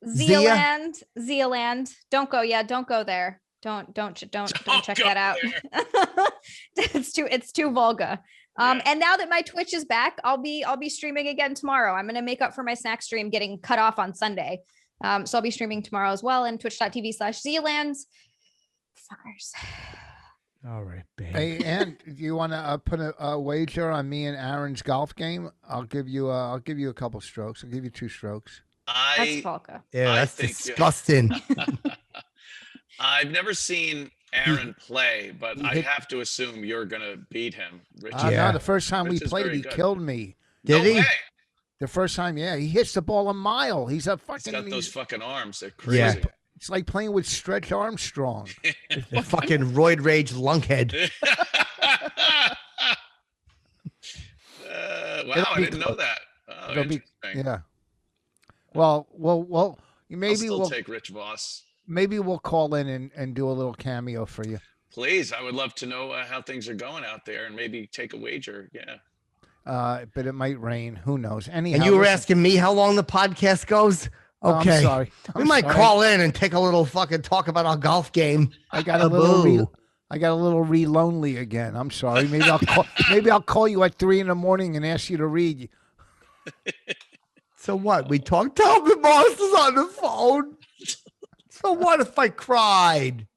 Zia. Zealand. Don't go. Yeah, don't go there. Don't check go that out. It's too vulgar. And now that my Twitch is back, I'll be streaming again tomorrow. I'm gonna make up for my snack stream getting cut off on Sunday. So I'll be streaming tomorrow as well in twitch.tv/Zealands. Fuckers. All right, babe. Hey, and do you want to put a wager on me and Aaron's golf game? I'll give you a couple strokes. I'll give you 2 strokes. That's vulgar. Yeah, I that's think, disgusting. I've never seen Aaron play, but I have to assume you're gonna beat him. Rich. Yeah. No, the first time Rich we is played, very he good. killed me. Did he? Way. The first time, yeah, he hits the ball a mile. He's a He's fucking. got those fucking arms. They're crazy. Yeah. It's like playing with Stretch Armstrong. The fucking roid rage lunkhead. Wow, I didn't know that. Oh, It'll be- interesting. yeah. Well, I'll maybe still take Rich Voss. maybe we'll call in and do a little cameo for you. Please, I would love to know how things are going out there and maybe take a wager. Yeah. But it might rain. Who knows? Anyhow, And you were listen- asking me how long the podcast goes? Oh, Okay. I'm sorry. We I'm might sorry. call in and take a little fucking talk about our golf game. I got a little Boo. lonely again. I'm sorry. Maybe I'll call you at 3 a.m. and ask you to read. So what? We talked. Tell the boss is on the phone. So what if I cried?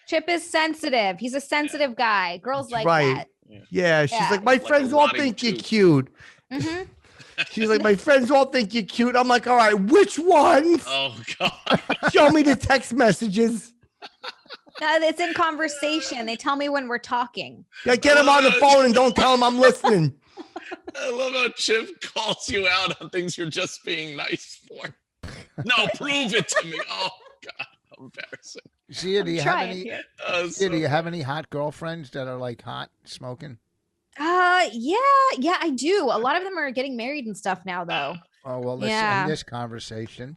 Chip is sensitive. He's a sensitive guy. Girls That's like right. that. Yeah, she's Yeah. like, my Like friends a all rotting think you're tooth. cute. hmm She's like, my friends all think you're cute. I'm like, all right, which ones? Oh God. Show me the text messages. It's in conversation. They tell me when we're talking. Yeah, get him on the phone and don't tell him I'm listening. I love how Chip calls you out on things you're just being nice for. No, prove it to me. Oh God, how embarrassing. Zia, do you have Trying any? here. Zia, do you have any hot girlfriends that are like hot smoking? Yeah, I do. A lot of them are getting married and stuff now, though. Oh well, let's Yeah. end this conversation.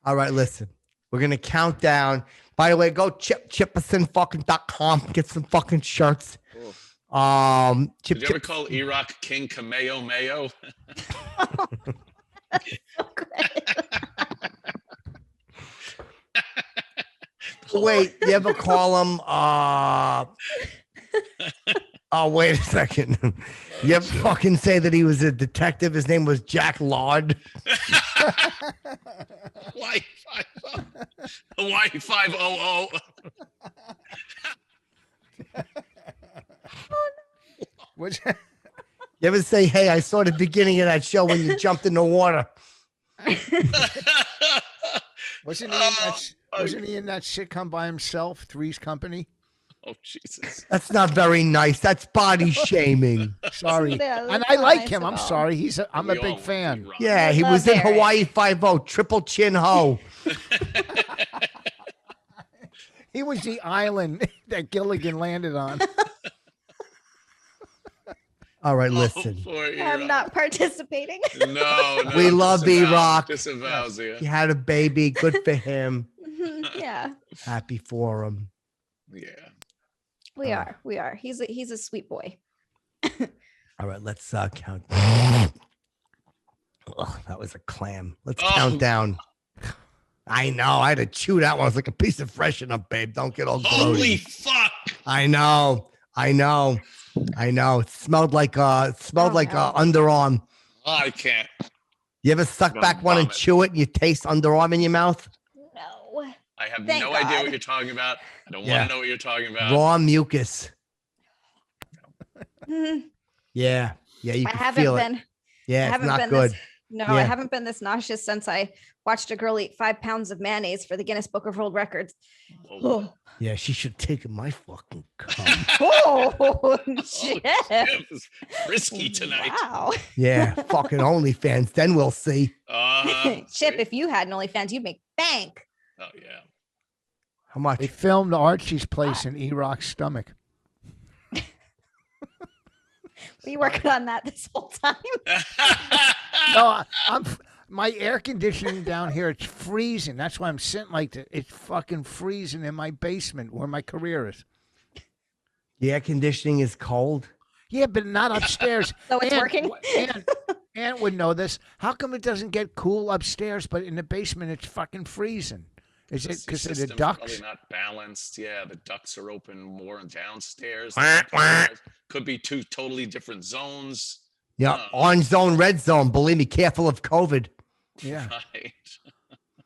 All right, listen. We're gonna count down. By the way, go chippersonfucking.com. Get some fucking shirts. Cool. Chip, Did you ever call Iraq King Kameo Mayo? wait, you ever call him? Oh, wait a second. You ever fucking say that he was a detective? His name was Jack Lord. Hawaii 500. Which, You ever say, hey, I saw the beginning of that show when you jumped in the water? wasn't he in that sitcom by himself, Three's Company? Oh Jesus. That's not very nice. That's body shaming. Sorry, Yeah, and that's I not like nice him. at I'm all. sorry. I'm a We all big want fan. Iraq. Yeah, he Love was in Eric. Hawaii 5-0, triple chin ho. He was the island that Gilligan landed on. All right, Oh, listen. poor I'm Iraq. not participating. No, We love disavow- Iraq. Disavows you. He had a baby. Good for him. Yeah, Happy for him. Yeah. we are. He's a sweet boy. All right, let's count. Ugh, that was a clam. Let's Oh. count down. I know. I had to chew that one. It's like a piece of freshen up, babe. Don't get all Holy grody. fuck. I know. It smelled like no. underarm. I can't. You ever suck Gonna back one and vomit. chew it and you taste underarm in your mouth? No. I have Thank no idea God. what you're talking about. I don't Yeah. want to know what you're talking about. Raw mucus. Mhm. Yeah. Yeah, you I can haven't feel been. it. Yeah, I it's haven't not been good. No, Yeah. I haven't been this nauseous since I watched a girl eat 5 pounds of mayonnaise for the Guinness Book of World Records. Whoa. Yeah, she should take my fucking cum. Oh, Chip Chip. is frisky tonight. Wow. Yeah, fucking OnlyFans. Then we'll see. Chip, See? if you had an OnlyFans, you'd make bank. Oh yeah. How much? They filmed Archie's place in E-Rock's stomach. Were you working on that this whole time? No, my air conditioning down here, it's freezing. That's why I'm sitting like that. It's fucking freezing in my basement where my career is. The air conditioning is cold. Yeah, but not upstairs. So it's working? Aunt would know this. How come it doesn't get cool upstairs, but in the basement it's fucking freezing? Is it because of the System's ducts? Probably not balanced. Yeah, the ducts are open more downstairs. Wah, wah. Could be two totally different zones. Yeah, orange zone, red zone. Believe me, careful of COVID. Yeah, Right.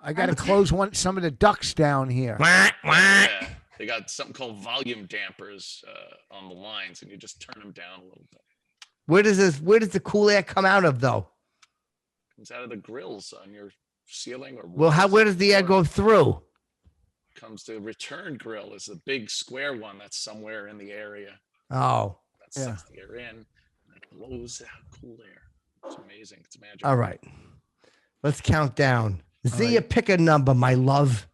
I got to close some of the ducts down here. Yeah. They got something called volume dampers on the lines, and you just turn them down a little bit. Where does the cool air come out of though? Comes out of the grills on your ceiling or Well, where does the air go through? Comes the return grill is a big square one that's somewhere in the area Oh, that sucks the air in and it blows out cool air. It's amazing. It's magic. all right. Let's count down. Zia, pick a number, my love.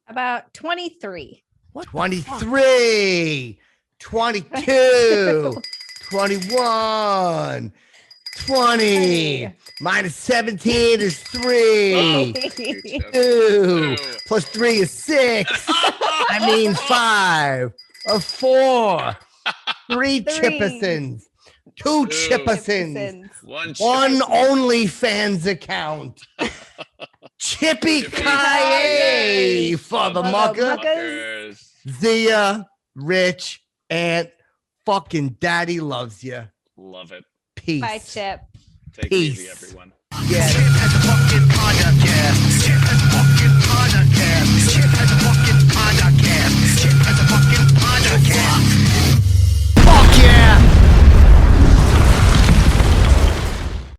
About 23. 23, 22, 21, 20. Minus 17 is 3. Chip. 2 plus 3 is 6. I mean 5. A 4. 3 Chippersons. 2 Chippersons. One One OnlyFans account. Chippy Kaye for the mucker. Fuckers. Zia, Rich, Aunt, fucking daddy loves you. Love it. Peace. Bye, Chip. Take it Peace. easy, everyone. Yeah. Chip has a fucking